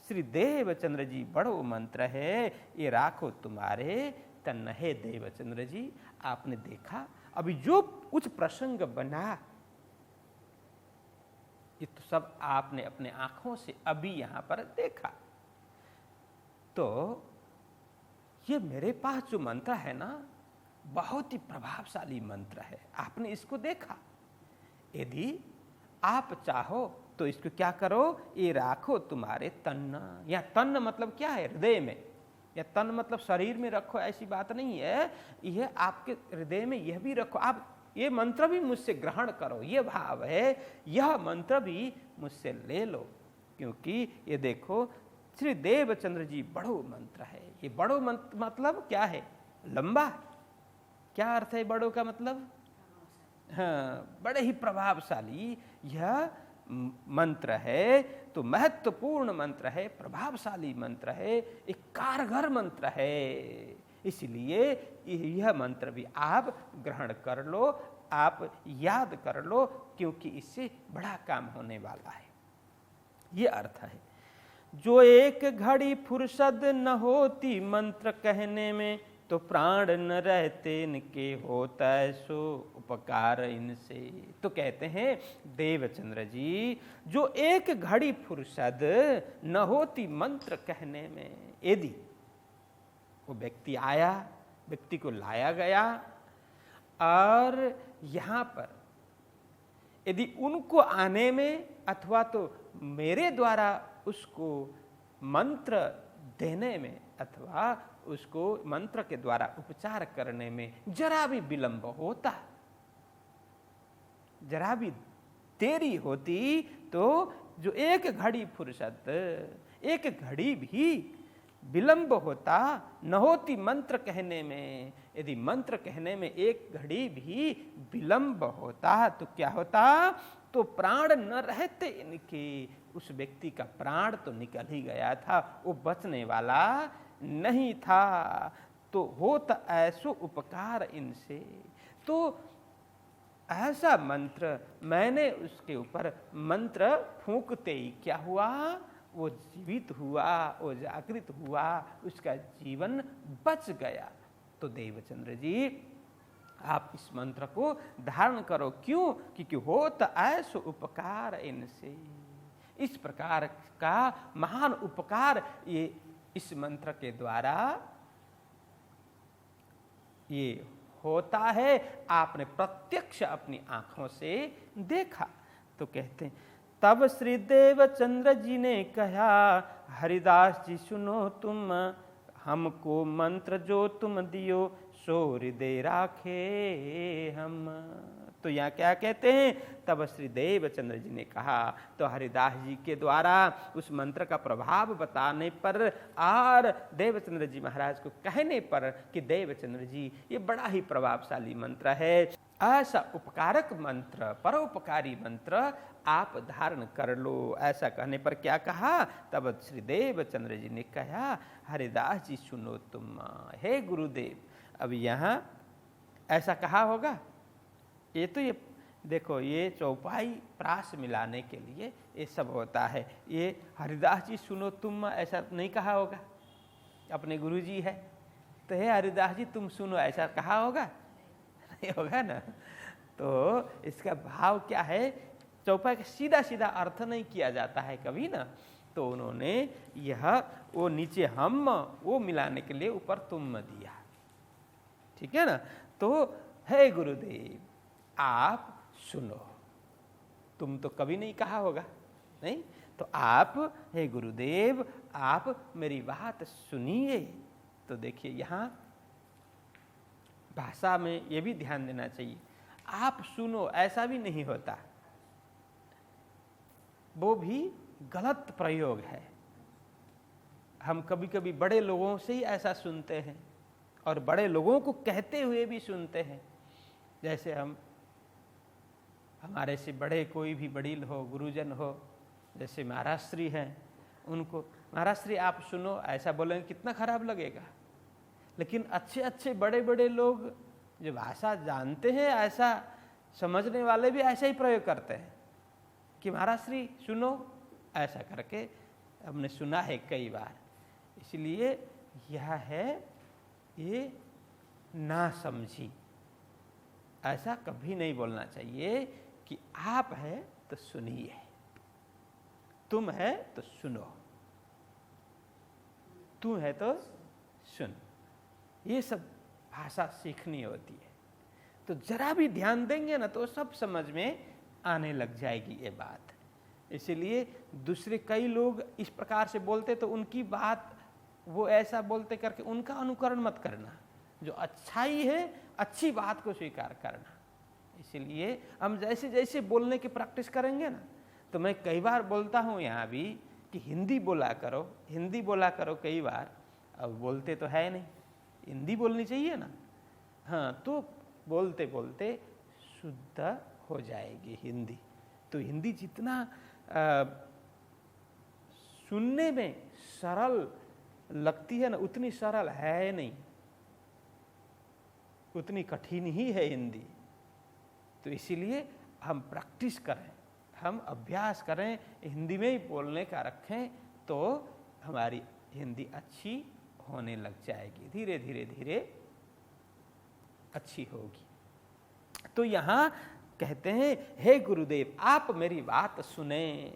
श्री देवचंद्र जी बड़ो मंत्र है, ये राखो तुम्हारे तन। है देवचंद्र जी, आपने देखा अभी जो कुछ प्रसंग बना, ये तो सब आपने अपने आंखों से अभी यहां पर देखा। तो ये मेरे पास जो मंत्र है ना, बहुत ही प्रभावशाली मंत्र है, आपने इसको देखा। यदि आप चाहो तो इसको क्या करो, ये राखो तुम्हारे तन। या तन मतलब क्या है, हृदय में, या तन मतलब शरीर में रखो, ऐसी बात नहीं है। यह आपके हृदय में यह भी रखो, आप ये मंत्र भी मुझसे ग्रहण करो, ये भाव है। यह मंत्र भी मुझसे ले लो, क्योंकि ये देखो श्री देवचंद्र जी बड़ो मंत्र है। ये बड़ो मंत्र मतलब क्या है, लंबा। क्या अर्थ है बड़ो का मतलब, हाँ, बड़े ही प्रभावशाली यह मंत्र है। तो महत्वपूर्ण मंत्र है, प्रभावशाली मंत्र है, एक कारगर मंत्र है। इसलिए यह मंत्र भी आप ग्रहण कर लो, आप याद कर लो, क्योंकि इससे बड़ा काम होने वाला है। ये अर्थ है। जो एक घड़ी फुर्सत न होती मंत्र कहने में, तो प्राण न रहते इनके, होता सो उपकार इनसे। तो कहते हैं देवचंद्र जी, जो एक घड़ी फुर्सत न होती मंत्र कहने में, यदि वो व्यक्ति आया, व्यक्ति को लाया गया और यहाँ पर यदि उनको आने में अथवा तो मेरे द्वारा उसको मंत्र देने में अथवा उसको मंत्र के द्वारा उपचार करने में जरा भी विलंब होता, जरा भी देरी होती, तो जो एक घड़ी फुर्सत, एक घड़ी भी विलंब होता, न होती मंत्र कहने में, यदि मंत्र कहने में एक घड़ी भी विलंब होता तो क्या होता, तो प्राण न रहते इनके, उस व्यक्ति का प्राण तो निकल ही गया था, वो बचने वाला नहीं था। तो होता ऐसो उपकार इनसे, तो ऐसा मंत्र मैंने उसके ऊपर मंत्र फूंकते ही क्या हुआ, वो जीवित हुआ, वो जागृत हुआ, उसका जीवन बच गया। तो देवचंद्र जी आप इस मंत्र को धारण करो, क्यों, क्योंकि होता ऐसो उपकार इनसे, इस प्रकार का महान उपकार ये इस मंत्र के द्वारा ये होता है, आपने प्रत्यक्ष अपनी आंखों से देखा। तो कहते हैं तब श्री देवचंद्र जी ने कहा, हरिदास जी सुनो तुम, हमको मंत्र जो तुम दियो, सो हृदय राखे हम। तो यहाँ क्या कहते हैं, तब श्री देवचंद्र जी ने कहा, तो हरिदास जी के द्वारा उस मंत्र का प्रभाव बताने पर और देवचंद्र जी महाराज को कहने पर कि देवचंद्र जी ये बड़ा ही प्रभावशाली मंत्र है, ऐसा उपकारक मंत्र, परोपकारी मंत्र आप धारण कर लो। ऐसा कहने पर क्या कहा, तब श्री देवचंद्र जी ने कहा, हरिदास जी सुनो तुम, हे गुरुदेव। अब यहाँ ऐसा कहा होगा, ये तो ये देखो, ये चौपाई प्रास मिलाने के लिए ये सब होता है, ये हरिदास जी सुनो तुम ऐसा नहीं कहा होगा, अपने गुरु जी है तो हे हरिदास जी तुम सुनो ऐसा कहा होगा, नहीं होगा ना। तो इसका भाव क्या है, चौपाई का सीधा सीधा अर्थ नहीं किया जाता है कभी ना, तो उन्होंने यह वो नीचे हम वो मिलाने के लिए ऊपर तुम दिया, ठीक है ना। तो हे गुरुदेव आप सुनो, तुम तो कभी नहीं कहा होगा, नहीं, तो आप हे गुरुदेव आप मेरी बात सुनिए। तो देखिए यहाँ भाषा में ये भी ध्यान देना चाहिए, आप सुनो ऐसा भी नहीं होता, वो भी गलत प्रयोग है। हम कभी कभी बड़े लोगों से ही ऐसा सुनते हैं और बड़े लोगों को कहते हुए भी सुनते हैं, जैसे हमारे से बड़े कोई भी वडील हो, गुरुजन हो, जैसे महाराज श्री हैं, उनको महाराज श्री आप सुनो ऐसा बोलेंगे कितना खराब लगेगा। लेकिन अच्छे अच्छे बड़े बड़े लोग जो भाषा जानते हैं, ऐसा समझने वाले भी ऐसा ही प्रयोग करते हैं कि महाराज श्री सुनो, ऐसा करके हमने सुना है कई बार। इसलिए यह है ये ना समझी, ऐसा कभी नहीं बोलना चाहिए कि आप है तो सुनिए, तुम है तो सुनो, तू है तो सुन, ये सब भाषा सीखनी होती है। तो जरा भी ध्यान देंगे ना तो सब समझ में आने लग जाएगी ये बात। इसीलिए दूसरे कई लोग इस प्रकार से बोलते तो उनकी बात वो ऐसा बोलते करके उनका अनुकरण मत करना, जो अच्छाई है अच्छी बात को स्वीकार करना। इसीलिए हम जैसे जैसे बोलने की प्रैक्टिस करेंगे ना, तो मैं कई बार बोलता हूँ यहाँ भी कि हिंदी बोला करो, हिंदी बोला करो कई बार, अब बोलते तो है नहीं, हिंदी बोलनी चाहिए ना, हाँ, तो बोलते बोलते शुद्ध हो जाएगी हिंदी। तो हिंदी जितना सुनने में सरल लगती है ना, उतनी सरल है नहीं, उतनी कठिन ही है हिंदी। तो इसीलिए हम प्रैक्टिस करें, हम अभ्यास करें, हिंदी में ही बोलने का रखें, तो हमारी हिंदी अच्छी होने लग जाएगी, धीरे धीरे धीरे अच्छी होगी। तो यहाँ कहते हैं, हे गुरुदेव आप मेरी बात सुने।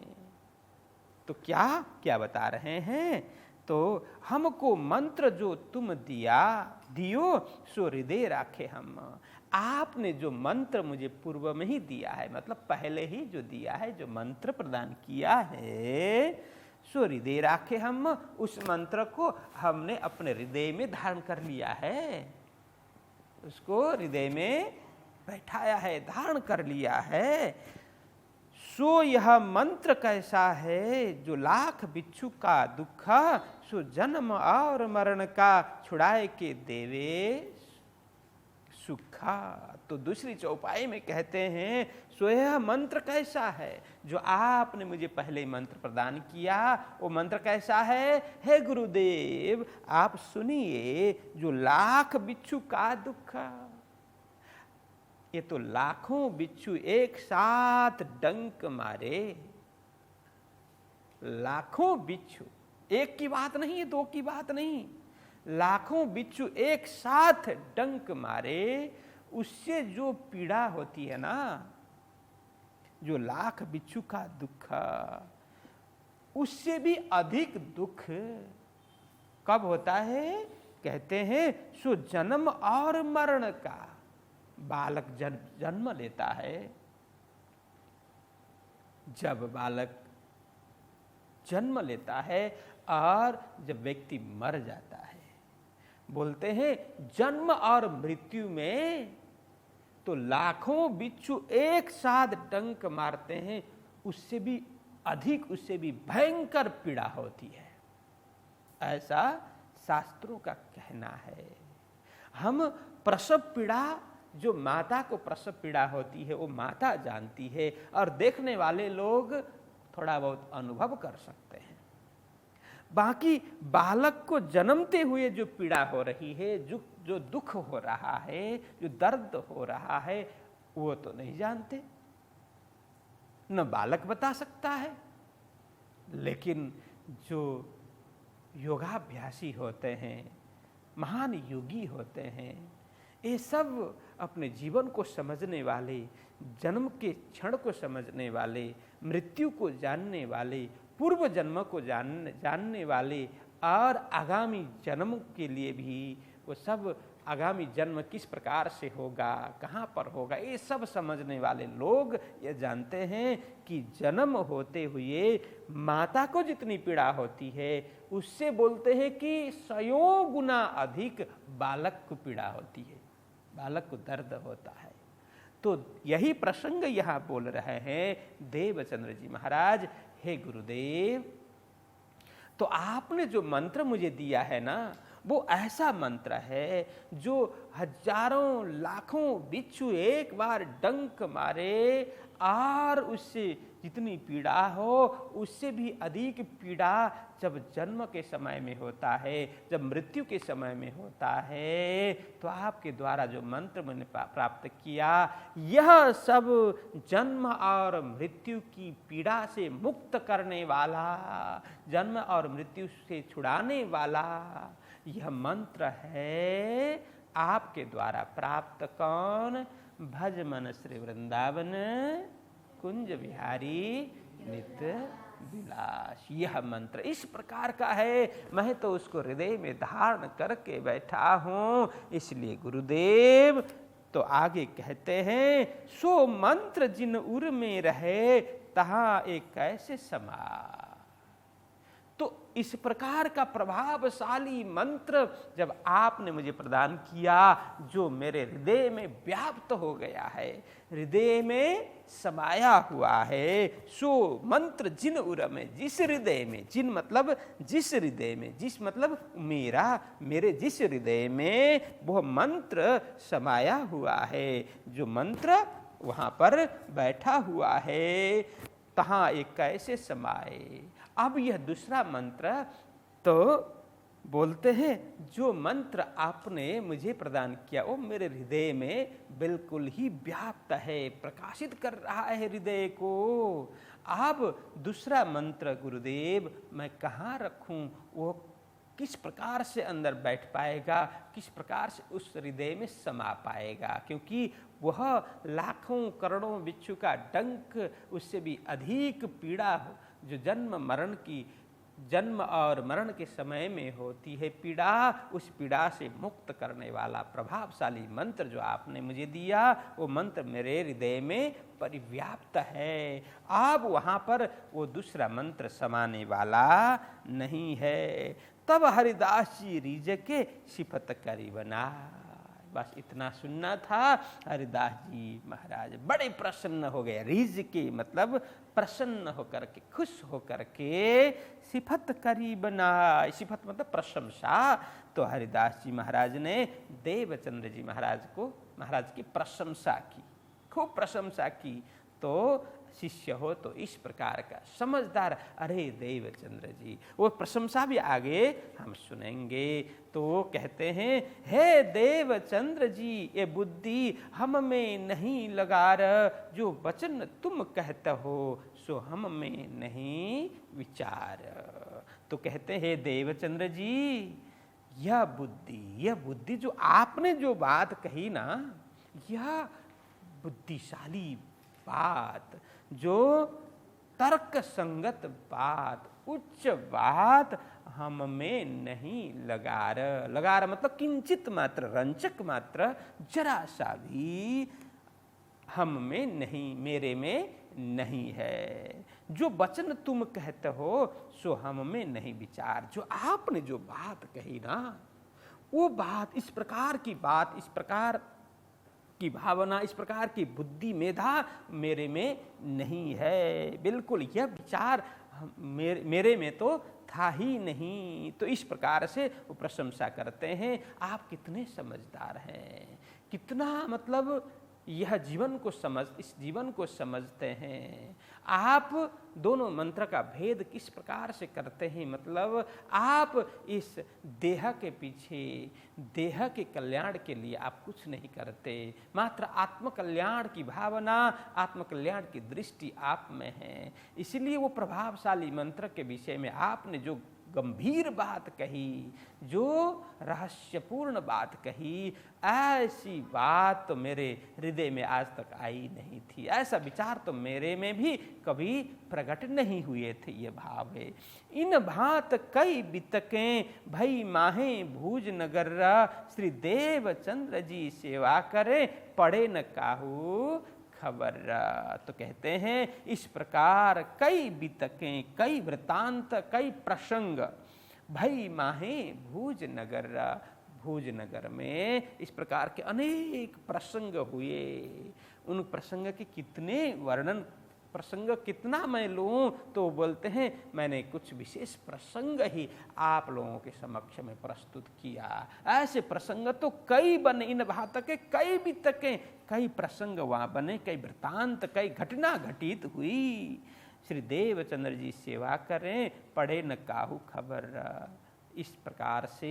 तो क्या क्या बता रहे हैं? तो हमको मंत्र जो तुम दियो सो हृदय राखे हम। आपने जो मंत्र मुझे पूर्व में ही दिया है, मतलब पहले ही जो दिया है, जो मंत्र प्रदान किया है, सो हृदय राखे हम। उस मंत्र को हमने अपने हृदय में धारण कर लिया है, उसको हृदय में बैठाया है, धारण कर लिया है। सो यह मंत्र कैसा है, जो लाख बिच्छू का दुख सो जन्म और मरण का छुड़ाए के देवे सुखा। तो दूसरी चौपाई में कहते हैं, सो यह मंत्र कैसा है जो आपने मुझे पहले मंत्र प्रदान किया, वो मंत्र कैसा है? हे गुरुदेव आप सुनिए, जो लाख बिच्छू का दुख। ये तो लाखों बिच्छू एक साथ डंक मारे, लाखों बिच्छू, एक की बात नहीं है, दो की बात नहीं, लाखों बिच्छू एक साथ डंक मारे, उससे जो पीड़ा होती है ना, जो लाख बिच्छू का दुख, उससे भी अधिक दुख कब होता है? कहते हैं सो जन्म और मरण का। बालक जन्म लेता है, जब बालक जन्म लेता है और जब व्यक्ति मर जाता है, बोलते हैं जन्म और मृत्यु में तो लाखों बिच्छू एक साथ डंक मारते हैं, उससे भी अधिक, उससे भी भयंकर पीड़ा होती है, ऐसा शास्त्रों का कहना है। हम प्रसव पीड़ा, जो माता को प्रसव पीड़ा होती है वो माता जानती है, और देखने वाले लोग थोड़ा बहुत अनुभव कर सकते हैं। बाकी बालक को जन्मते हुए जो पीड़ा हो रही है, जो दुख हो रहा है, जो दर्द हो रहा है, वो तो नहीं जानते, न बालक बता सकता है। लेकिन जो योगाभ्यासी होते हैं, महान योगी होते हैं, ये सब अपने जीवन को समझने वाले, जन्म के क्षण को समझने वाले, मृत्यु को जानने वाले, पूर्व जन्म को जानने वाले, और आगामी जन्म के लिए भी वो सब, आगामी जन्म किस प्रकार से होगा, कहाँ पर होगा, ये सब समझने वाले लोग ये जानते हैं कि जन्म होते हुए माता को जितनी पीड़ा होती है, उससे बोलते हैं कि 100 गुना अधिक बालक को पीड़ा होती है, बालक को दर्द होता है। तो यही प्रसंग यहाँ बोल रहे हैं देवचंद्र जी महाराज, हे गुरुदेव, तो आपने जो मंत्र मुझे दिया है ना, वो ऐसा मंत्र है जो हजारों लाखों बिच्छू एक बार डंक मारे, और उससे जितनी पीड़ा हो उससे भी अधिक पीड़ा जब जन्म के समय में होता है, जब मृत्यु के समय में होता है। तो आपके द्वारा जो मंत्र मैंने प्राप्त किया, यह सब जन्म और मृत्यु की पीड़ा से मुक्त करने वाला, जन्म और मृत्यु से छुड़ाने वाला यह मंत्र है आपके द्वारा प्राप्त। कौन? भज मन श्री वृंदावन कुंज बिहारी नित्य विलास। यह मंत्र इस प्रकार का है, मैं तो उसको हृदय में धारण करके बैठा हूं। इसलिए गुरुदेव तो आगे कहते हैं, सो मंत्र जिन उर में रहे तहां एक कैसे समा। तो इस प्रकार का प्रभावशाली मंत्र जब आपने मुझे प्रदान किया, जो मेरे हृदय में व्याप्त हो गया है, हृदय में समाया हुआ है, सो मंत्र जिन उर में, जिस हृदय में, जिन मतलब जिस हृदय में, जिस मतलब मेरे जिस हृदय में वह मंत्र समाया हुआ है, जो मंत्र वहां पर बैठा हुआ है, तहां एक कैसे समाए। अब यह दूसरा मंत्र तो बोलते हैं जो मंत्र आपने मुझे प्रदान किया वो मेरे हृदय में बिल्कुल ही व्याप्त है, प्रकाशित कर रहा है हृदय को। अब दूसरा मंत्र गुरुदेव मैं कहाँ रखूं, वो किस प्रकार से अंदर बैठ पाएगा, किस प्रकार से उस हृदय में समा पाएगा, क्योंकि वह लाखों करोड़ों बिच्छू का डंक उससे भी अधिक पीड़ा हो जो जन्म और मरण के समय में होती है पीड़ा, उस पीड़ा से मुक्त करने वाला प्रभावशाली मंत्र जो आपने मुझे दिया वो मंत्र मेरे हृदय में परिव्याप्त है। अब वहाँ पर वो दूसरा मंत्र समाने वाला नहीं है। तब हरिदास जी रीझ के सिफत करी बना। बस इतना सुनना था। हरिदास जी महाराज बड़े प्रसन्न हो गए। रीझ के मतलब प्रसन्न होकर के, खुश होकर के सिफत करी बना। सिफत मतलब प्रशंसा। तो हरिदास जी महाराज ने देवचंद्र जी महाराज की प्रशंसा की, खूब प्रशंसा की। तो शिष्य हो तो इस प्रकार का समझदार, अरे देवचंद्र जी, वो प्रशंसा भी आगे हम सुनेंगे। तो वो कहते हैं, हे देवचंद्र जी, ये बुद्धि हम में नहीं लगा रहा, जो वचन तुम कहते हो सो हम में नहीं विचार। तो कहते हैं, हे देवचंद्र जी, यह बुद्धि जो आपने जो बात कही ना, यह बुद्धिशाली बात, जो तर्क संगत बात, उच्च बात हम में नहीं लगा रहा मतलब किंचित मात्र, रंचक मात्र, जरा सा भी हम में नहीं, मेरे में नहीं है। जो वचन तुम कहते हो सो हम में नहीं विचार। जो आपने जो बात कही ना, वो बात, इस प्रकार की बात, इस प्रकार की भावना, इस प्रकार की बुद्धि मेधा मेरे में नहीं है। बिल्कुल यह विचार मेरे में तो था ही नहीं। तो इस प्रकार से वो प्रशंसा करते हैं, आप कितने समझदार हैं, कितना मतलब यह इस जीवन को समझते हैं। आप दोनों मंत्र का भेद किस प्रकार से करते हैं, मतलब आप इस देह के पीछे, देह के कल्याण के लिए आप कुछ नहीं करते, मात्र आत्मकल्याण की भावना, आत्मकल्याण की दृष्टि आप में है। इसलिए वो प्रभावशाली मंत्र के विषय में आपने जो गंभीर बात कही, जो रहस्यपूर्ण बात कही, ऐसी बात तो मेरे हृदय में आज तक आई नहीं थी। ऐसा विचार तो मेरे में भी कभी प्रकट नहीं हुए थे। ये भाव है। इन भात कई बितकें भई माहे भूज नगर, श्री देवचंद्र जी सेवा करे पड़े न काहू खबर। तो कहते हैं, इस प्रकार कई बितकें, कई वृतांत, कई प्रसंग भई माहे भूज नगर में इस प्रकार के अनेक प्रसंग हुए। उन प्रसंग के कितने वर्णन, प्रसंग कितना मैं लूं, तो बोलते हैं मैंने कुछ विशेष प्रसंग ही आप लोगों के समक्ष में प्रस्तुत किया। ऐसे प्रसंग तो कई बने, इन भात के कई बितके, कई प्रसंग वहां बने, कई वृतांत, कई घटना घटित हुई। श्री देवचंद्र जी सेवा करें पढ़े न काहू खबर। इस प्रकार से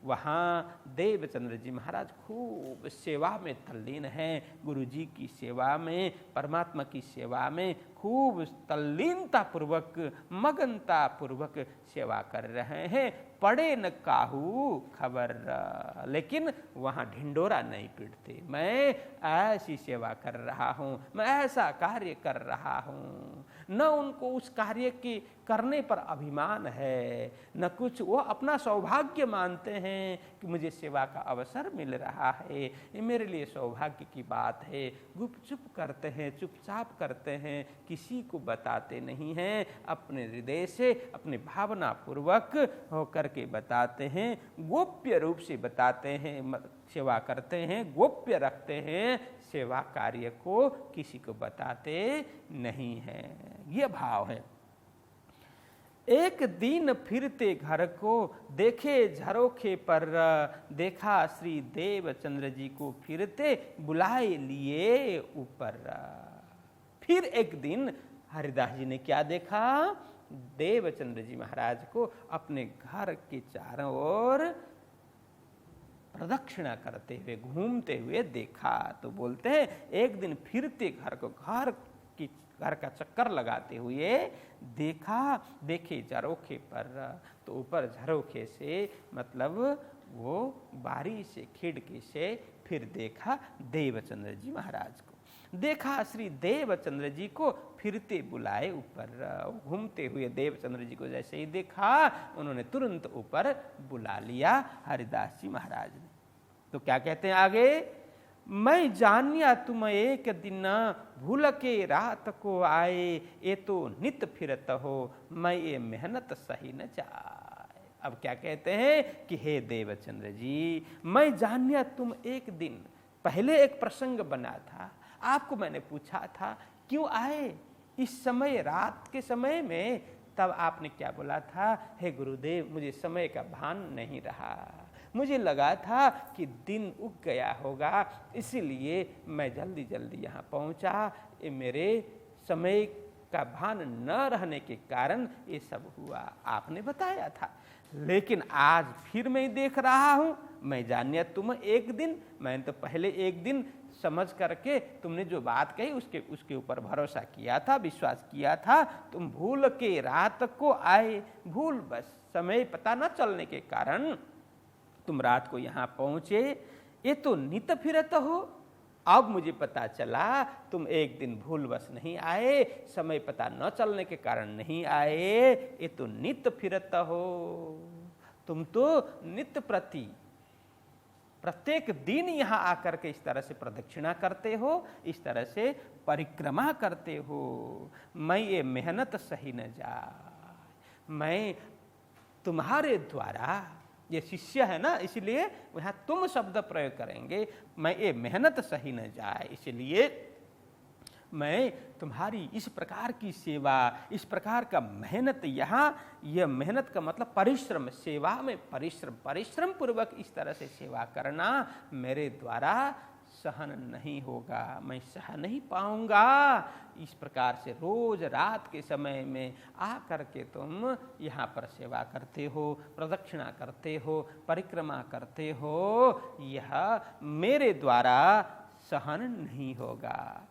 वहाँ देवचंद्र जी महाराज खूब सेवा में तल्लीन हैं। गुरु जी की सेवा में, परमात्मा की सेवा में खूब तल्लीनता पूर्वक, मगनता पूर्वक सेवा कर रहे हैं। पड़े न काहू खबर, लेकिन वहाँ ढिंडोरा नहीं पीटते। मैं ऐसी सेवा कर रहा हूँ, मैं ऐसा कार्य कर रहा हूँ। न उनको उस कार्य के करने पर अभिमान है, न कुछ। वो अपना सौभाग्य मानते हैं कि मुझे सेवा का अवसर मिल रहा है, ये मेरे लिए सौभाग्य की बात है। गुपचुप करते हैं, चुपचाप करते हैं, किसी को बताते नहीं हैं। अपने हृदय से, अपने भावना पूर्वक होकर के बताते हैं, गोप्य रूप से बताते हैं, सेवा करते हैं, गोप्य रखते हैं, सेवा कार्य को किसी को बताते नहीं हैं। यह भाव है। एक दिन फिरते घर को देखे झरोखे पर, देखा श्री देवचंद्र जी को फिरते बुलाए लिए ऊपर। फिर एक दिन हरिदास जी ने क्या देखा देवचंद्र जी महाराज को अपने घर के चारों ओर प्रदक्षिणा करते हुए, घूमते हुए देखा। तो बोलते हैं एक दिन फिरते घर का चक्कर लगाते हुए देखा, देखे झरोखे पर, तो ऊपर झरोखे से मतलब वो बारी से, खिड़की से फिर देखा देवचंद्र जी महाराज को। देखा श्री देवचंद्र जी को फिरते बुलाए ऊपर, घूमते हुए देवचंद्र जी को जैसे ही देखा उन्होंने तुरंत ऊपर बुला लिया हरिदास जी महाराज ने। तो क्या कहते हैं आगे, मैं जानिया तुम एक दिन भूल के रात को आए, ये तो नित फिरत हो मैं ये मेहनत सही न जाए। अब क्या कहते हैं कि हे देवचंद्र जी, मैं जानिया तुम एक दिन, पहले एक प्रसंग बना था, आपको मैंने पूछा था क्यों आए इस समय, रात के समय में, तब आपने क्या बोला था, हे गुरुदेव मुझे समय का भान नहीं रहा, मुझे लगा था कि दिन उग गया होगा, इसीलिए मैं जल्दी जल्दी यहाँ पहुँचा, ये मेरे समय का भान न रहने के कारण ये सब हुआ, आपने बताया था। लेकिन आज फिर मैं देख रहा हूँ, मैं जानिया तुम एक दिन, मैंने तो पहले एक दिन समझ करके तुमने जो बात कही उसके ऊपर भरोसा किया था, विश्वास किया था, तुम भूल के रात को आए, भूल बस समय पता न चलने के कारण तुम रात को यहाँ पहुँचे, ये तो नित फिरत हो। अब मुझे पता चला तुम एक दिन भूलवश नहीं आए, समय पता न चलने के कारण नहीं आए, ये तो नित फिरत हो। तुम तो नित्य प्रति प्रत्येक दिन यहाँ आकर के इस तरह से प्रदक्षिणा करते हो, इस तरह से परिक्रमा करते हो, मैं ये मेहनत सही न जाए, मैं तुम्हारे द्वारा, ये शिष्य है ना इसलिए वहाँ तुम शब्द प्रयोग करेंगे, मैं ये मेहनत सही न जाए, इसलिए मैं तुम्हारी इस प्रकार की सेवा, इस प्रकार का मेहनत, यहाँ यह मेहनत का मतलब परिश्रम, सेवा में परिश्रम पूर्वक इस तरह से सेवा करना मेरे द्वारा सहन नहीं होगा, मैं सह नहीं पाऊंगा। इस प्रकार से रोज रात के समय में आ करके तुम यहाँ पर सेवा करते हो, प्रदक्षिणा करते हो, परिक्रमा करते हो, यह मेरे द्वारा सहन नहीं होगा।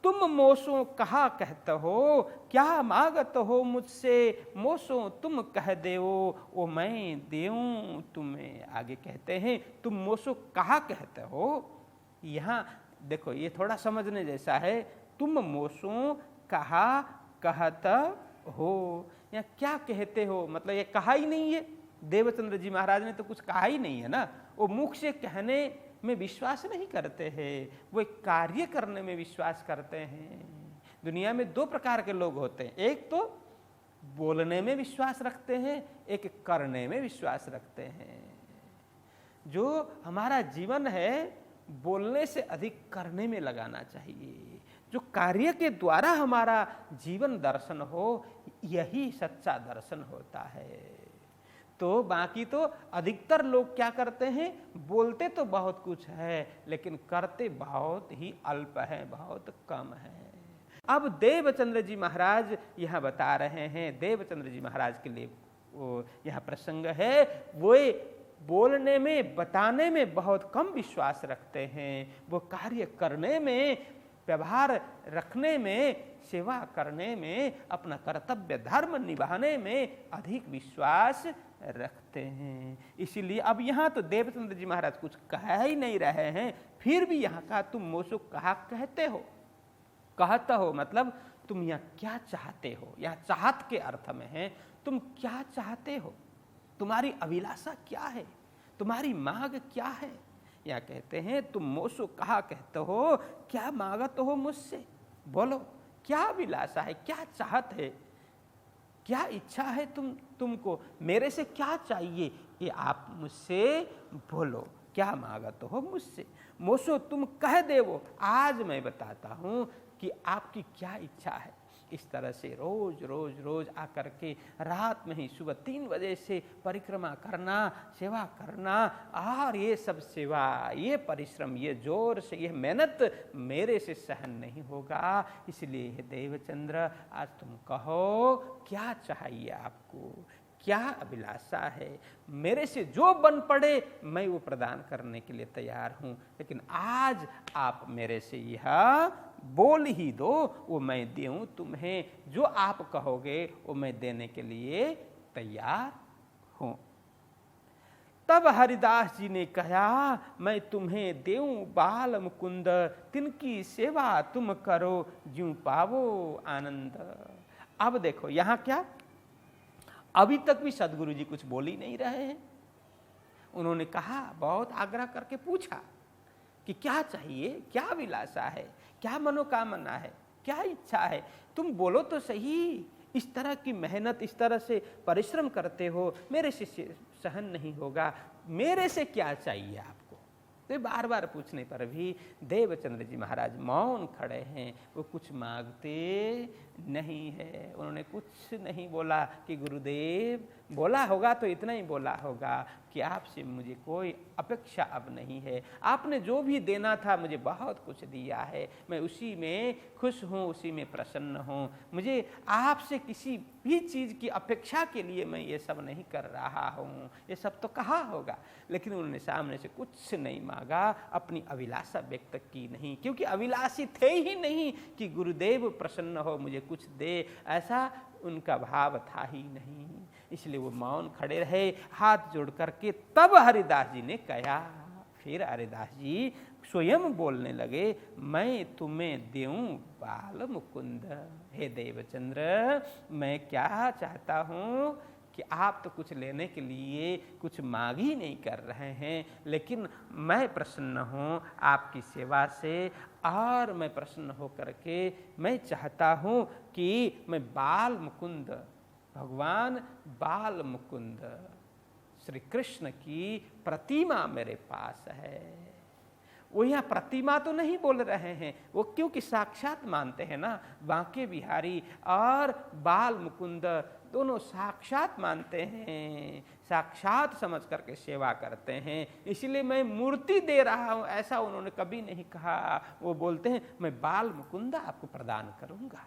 तुम मोसो कहा कहते हो, क्या मांगत हो मुझसे, मोसो तुम कह देओ, वो मैं देऊं तुम्हें। आगे कहते हैं तुम मोसो कहा कहते हो, यहाँ देखो ये थोड़ा समझने जैसा है, तुम मोसो कहा कहत हो, यहाँ क्या कहते हो, मतलब ये कहा ही नहीं है, देवचंद्र जी महाराज ने तो कुछ कहा ही नहीं है ना, वो मुख से कहने में विश्वास नहीं करते हैं, वो एक कार्य करने में विश्वास करते हैं। दुनिया में दो प्रकार के लोग होते हैं, एक तो बोलने में विश्वास रखते हैं, एक करने में विश्वास रखते हैं। जो हमारा जीवन है बोलने से अधिक करने में लगाना चाहिए, जो कार्य के द्वारा हमारा जीवन दर्शन हो, यही सच्चा दर्शन होता है। तो बाकी तो अधिकतर लोग क्या करते हैं, बोलते तो बहुत कुछ है लेकिन करते बहुत ही अल्प है, बहुत कम है। अब देवचंद्र जी महाराज यहाँ बता रहे हैं, देवचंद्र जी महाराज के लिए वो यहाँ प्रसंग है, वो बोलने में, बताने में बहुत कम विश्वास रखते हैं, वो कार्य करने में, व्यवहार रखने में, सेवा करने में, अपना कर्तव्य धर्म निभाने में अधिक विश्वास रखते हैं। इसीलिए अब यहाँ तो देवचंद्र जी महाराज कुछ कह ही नहीं रहे हैं, फिर भी यहाँ का तुम मोसो कहा कहते हो, कहता हो मतलब तुम यहाँ क्या चाहते हो, यहाँ चाहत के अर्थ में है, तुम क्या चाहते हो, तुम्हारी अभिलाषा क्या है, तुम्हारी मांग क्या है। यहाँ कहते हैं तुम मोसो कहा कहते हो, क्या मांगत हो मुझसे, बोलो क्या अभिलाषा है, क्या चाहत है, क्या इच्छा है, तुमको मेरे से क्या चाहिए, ये आप मुझसे बोलो, क्या मांगत हो मुझसे। मोसो तुम कह दे, वो आज मैं बताता हूँ कि आपकी क्या इच्छा है, इस तरह से रोज रोज रोज आकर के रात में ही सुबह 3 बजे से परिक्रमा करना, सेवा करना, और ये सब सेवा, ये परिश्रम, ये जोर से, ये मेहनत मेरे से सहन नहीं होगा। इसलिए हे देवचंद्र, आज तुम कहो क्या चाहिए आपको, क्या अभिलाषा है, मेरे से जो बन पड़े मैं वो प्रदान करने के लिए तैयार हूँ, लेकिन आज आप मेरे से यह बोल ही दो, वो मैं दूँ तुम्हें, जो आप कहोगे वो मैं देने के लिए तैयार हूँ। तब हरिदास जी ने कहा, मैं तुम्हें देऊं बाल मुकुंद, तिनकी सेवा तुम करो, ज्यों पावो आनंद। अब देखो यहाँ क्या, अभी तक भी सदगुरु जी कुछ बोल ही नहीं रहे हैं। उन्होंने कहा, बहुत आग्रह करके पूछा कि क्या चाहिए, क्या अभिलाषा है, क्या मनोकामना है, क्या इच्छा है, तुम बोलो तो सही। इस तरह की मेहनत, इस तरह से परिश्रम करते हो, मेरे से सहन नहीं होगा, मेरे से क्या चाहिए आपको। तो बार बार पूछने पर भी देवचंद्र जी महाराज मौन खड़े हैं, वो कुछ मांगते नहीं है। उन्होंने कुछ नहीं बोला कि गुरुदेव, बोला होगा तो इतना ही बोला होगा कि आपसे मुझे कोई अपेक्षा अब नहीं है, आपने जो भी देना था मुझे बहुत कुछ दिया है, मैं उसी में खुश हूँ, उसी में प्रसन्न हूँ, मुझे आपसे किसी भी चीज़ की अपेक्षा के लिए मैं ये सब नहीं कर रहा हूँ। ये सब तो कहा होगा, लेकिन उन्होंने सामने से कुछ नहीं मांगा, अपनी अभिलाषा व्यक्त की नहीं, क्योंकि अभिलाषी थे ही नहीं कि गुरुदेव प्रसन्न हो, मुझे कुछ दे, ऐसा उनका भाव था ही नहीं। इसलिए वो मौन खड़े रहे, हाथ जोड़ करके। तब हरिदास जी ने कहा, फिर हरिदास जी स्वयं बोलने लगे, मैं तुम्हें देऊं बाल मुकुंद। हे देवचंद्र, मैं क्या चाहता हूँ कि आप तो कुछ लेने के लिए कुछ मांग ही नहीं कर रहे हैं, लेकिन मैं प्रसन्न हूँ आपकी सेवा से, और मैं प्रसन्न होकर के मैं चाहता हूँ कि मैं बाल मुकुंद, भगवान बाल मुकुंद श्री कृष्ण की प्रतिमा मेरे पास है। वो यहाँ प्रतिमा तो नहीं बोल रहे हैं, वो क्योंकि साक्षात मानते हैं ना, बांके बिहारी और बाल मुकुंद दोनों साक्षात मानते हैं, साक्षात समझ करके सेवा करते हैं। इसलिए मैं मूर्ति दे रहा हूँ ऐसा उन्होंने कभी नहीं कहा। वो बोलते हैं मैं बाल मुकुंद आपको प्रदान करूँगा।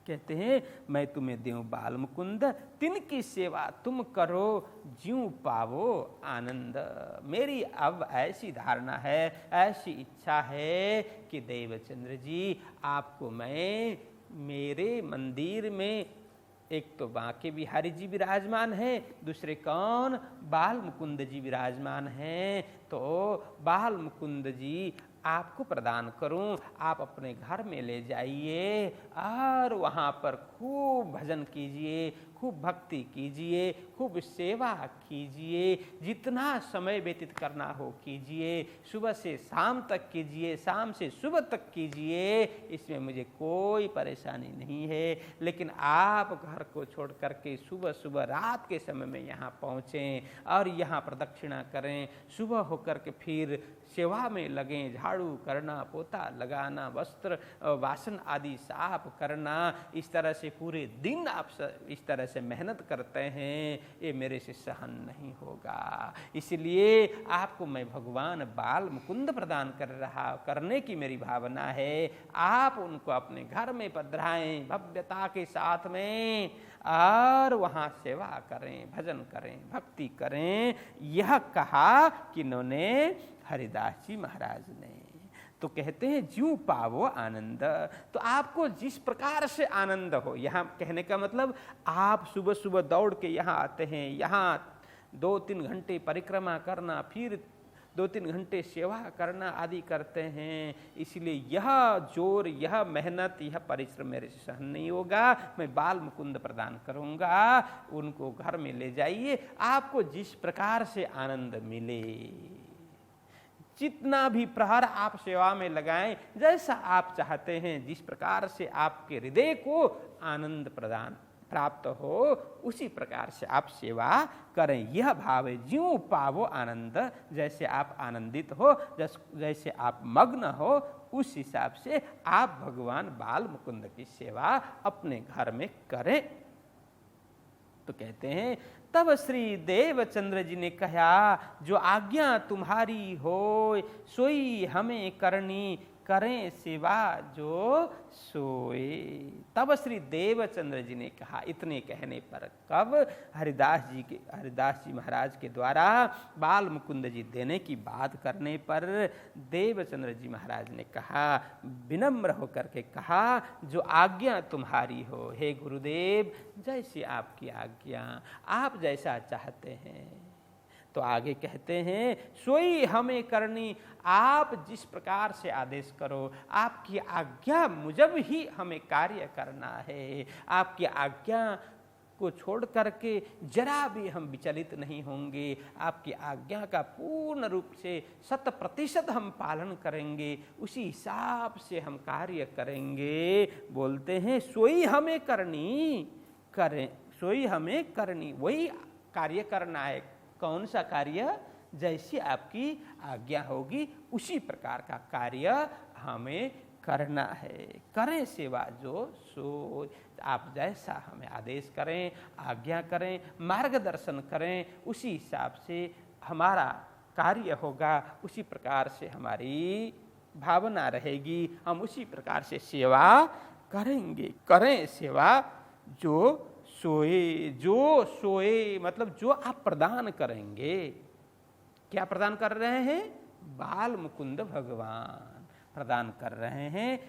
कहते हैं मैं तुम्हें दूं बाल मुकुंद, तिनकी सेवा तुम करो, ज्यों पावो आनंद। मेरी अब ऐसी धारणा है, ऐसी इच्छा है कि देवचंद्र जी आपको मैं मेरे मंदिर में, एक तो बांके बिहारी जी विराजमान हैं, दूसरे कौन, बाल मुकुंद जी विराजमान हैं, तो बाल मुकुंद जी आपको प्रदान करूं, आप अपने घर में ले जाइए और वहाँ पर खूब भजन कीजिए, खूब भक्ति कीजिए, खूब सेवा कीजिए, जितना समय व्यतीत करना हो कीजिए, सुबह से शाम तक कीजिए, शाम से सुबह तक कीजिए, इसमें मुझे कोई परेशानी नहीं है। लेकिन आप घर को छोड़ करके सुबह सुबह रात के समय में यहाँ पहुँचें और यहाँ प्रदक्षिणा करें, सुबह होकर के फिर सेवा में लगें, झाड़ू करना, पोता लगाना, वस्त्र वासन आदि साफ करना, इस तरह से पूरे दिन आप इस तरह से मेहनत करते हैं, ये मेरे से सहन नहीं होगा। इसलिए आपको मैं भगवान बाल मुकुंद प्रदान करने की मेरी भावना है। आप उनको अपने घर में पधराएं भव्यता के साथ में, और वहाँ सेवा करें, भजन करें, भक्ति करें। यह कहा कि इन्होंने हरिदास जी महाराज ने। तो कहते हैं ज्यों पावो आनंद, तो आपको जिस प्रकार से आनंद हो, यहाँ कहने का मतलब आप सुबह सुबह दौड़ के यहाँ आते हैं, यहाँ 2-3 घंटे परिक्रमा करना, फिर 2-3 घंटे सेवा करना आदि करते हैं, इसलिए यह जोर, यह मेहनत, यह परिश्रम मेरे से सहन नहीं होगा। मैं बाल मुकुंद प्रदान करूँगा, उनको घर में ले जाइए, आपको जिस प्रकार से आनंद मिले, जितना भी प्रहर आप सेवा में लगाएं, जैसा आप चाहते हैं, जिस प्रकार से आपके हृदय को आनंद प्राप्त हो उसी प्रकार से आप सेवा करें। यह भाव है, ज्यों पावो आनंद, जैसे आप आनंदित हो, जैसे आप मग्न हो, उस हिसाब से आप भगवान बाल मुकुंद की सेवा अपने घर में करें। तो कहते हैं तब श्री देवचंद्र जी ने कहा, जो आज्ञा तुम्हारी हो सोई हमें करनी, करें सेवा जो सोए। तब श्री देवचंद्र जी ने कहा। इतने कहने पर कब हरिदास जी महाराज के द्वारा बाल मुकुंद जी देने की बात करने पर देवचंद्र जी महाराज ने कहा, विनम्र होकर के कहा, जो आज्ञा तुम्हारी हो हे गुरुदेव, जैसी आपकी आज्ञा, आप जैसा चाहते हैं। तो आगे कहते हैं, सोई हमें करनी, आप जिस प्रकार से आदेश करो, आपकी आज्ञा मुजब ही हमें कार्य करना है। आपकी आज्ञा को छोड़ करके जरा भी हम विचलित नहीं होंगे। आपकी आज्ञा का पूर्ण रूप से 100% हम पालन करेंगे, उसी हिसाब से हम कार्य करेंगे। बोलते हैं सोई हमें करनी, करें, सोई हमें करनी, वही कार्य करना है। कौन सा कार्य? जैसी आपकी आज्ञा होगी उसी प्रकार का कार्य हमें करना है। करें सेवा जो सो, आप जैसा हमें आदेश करें, आज्ञा करें, मार्गदर्शन करें, उसी हिसाब से हमारा कार्य होगा, उसी प्रकार से हमारी भावना रहेगी, हम उसी प्रकार से सेवा करेंगे। करें सेवा जो सोए, जो सोए मतलब जो आप प्रदान करेंगे। क्या प्रदान कर रहे हैं? बाल मुकुंद भगवान प्रदान कर रहे हैं।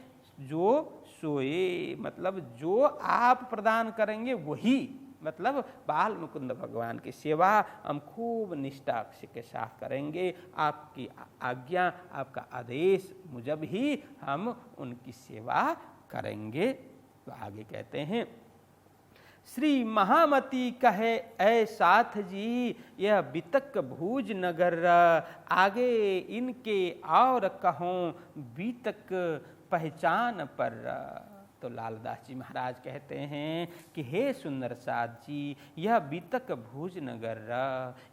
जो सोए मतलब जो आप प्रदान करेंगे वही, मतलब बाल मुकुंद भगवान की सेवा हम खूब निष्ठा के साथ करेंगे। आपकी आज्ञा, आपका आदेश मुजब ही हम उनकी सेवा करेंगे। तो आगे कहते हैं, श्री महामती कहे ऐ साथ जी, यह बितक भूज नगर, आगे इनके और कहों बीतक पहचान पर। तो लालदास जी महाराज कहते हैं कि हे सुंदर साथ जी, यह बीतक भूज नगर,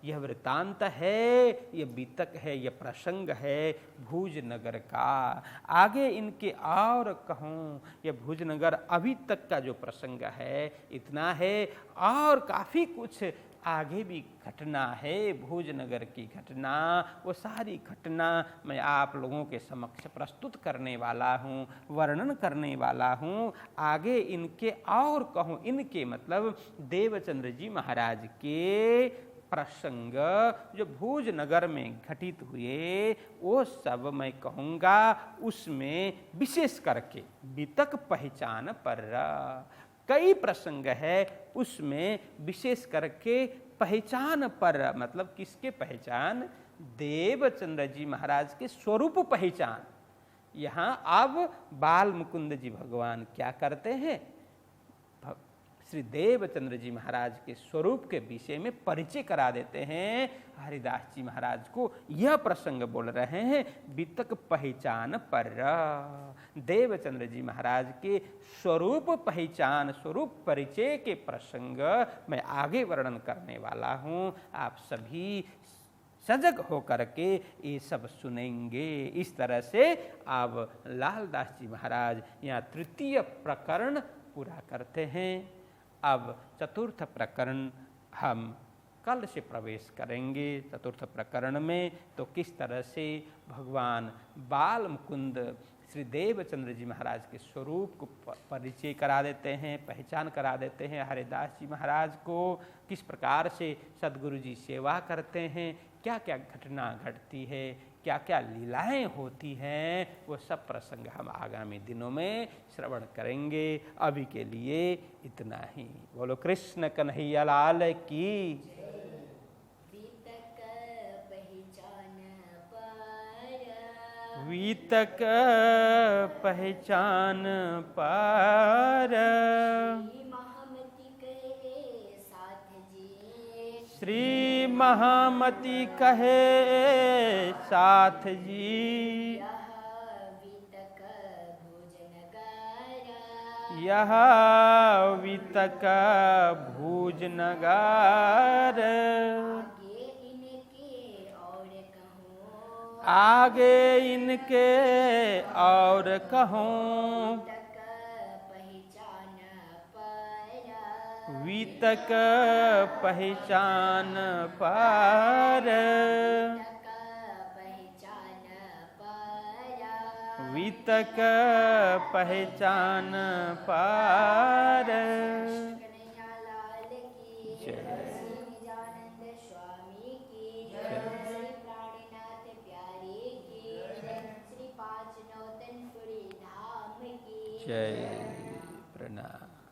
यह वृतांत है, यह बीतक है, यह प्रसंग है भूज नगर का। आगे इनके और कहूँ, यह भूज नगर अभी तक का जो प्रसंग है इतना है, और काफ़ी कुछ आगे भी घटना है भूज नगर की घटना। वो सारी घटना मैं आप लोगों के समक्ष प्रस्तुत करने वाला हूँ, वर्णन करने वाला हूँ। आगे इनके और कहूँ, इनके मतलब देवचंद्र जी महाराज के प्रसंग जो भूज नगर में घटित हुए वो सब मैं कहूँगा। उसमें विशेष करके बीतक पहचान पर कई प्रसंग है, उसमें विशेष करके पहचान पर मतलब किसके पहचान? देवचंद्र जी महाराज के स्वरूप पहचान। यहाँ अब बाल मुकुंद जी भगवान क्या करते हैं? श्री देवचंद्र जी महाराज के स्वरूप के विषय में परिचय करा देते हैं। हरिदास जी महाराज को यह प्रसंग बोल रहे हैं, बीतक पहचान पर। देवचंद्र जी महाराज के स्वरूप पहचान, स्वरूप परिचय के प्रसंग मैं आगे वर्णन करने वाला हूँ। आप सभी सजग होकर के ये सब सुनेंगे। इस तरह से अब लालदास जी महाराज यहाँ तृतीय प्रकरण पूरा करते हैं। अब चतुर्थ प्रकरण हम कल से प्रवेश करेंगे। चतुर्थ प्रकरण में तो किस तरह से भगवान बाल मुकुंद श्री देवचंद्र जी महाराज के स्वरूप को परिचय करा देते हैं, पहचान करा देते हैं। हरिदास जी महाराज को किस प्रकार से सद्गुरु जी सेवा करते हैं, क्या क्या घटना घटती है, क्या क्या लीलाएं होती हैं, वो सब प्रसंग हम आगामी दिनों में श्रवण करेंगे। अभी के लिए इतना ही। बोलो कृष्ण कन्हैया लाल की। बीतक पहचान पर श्री महामती कहे साथ जी, यह वितक भुज नगर, आगे इनके और कहूँ, वितक पहचान पर, वितक पहचान पर। जय प्रणाम।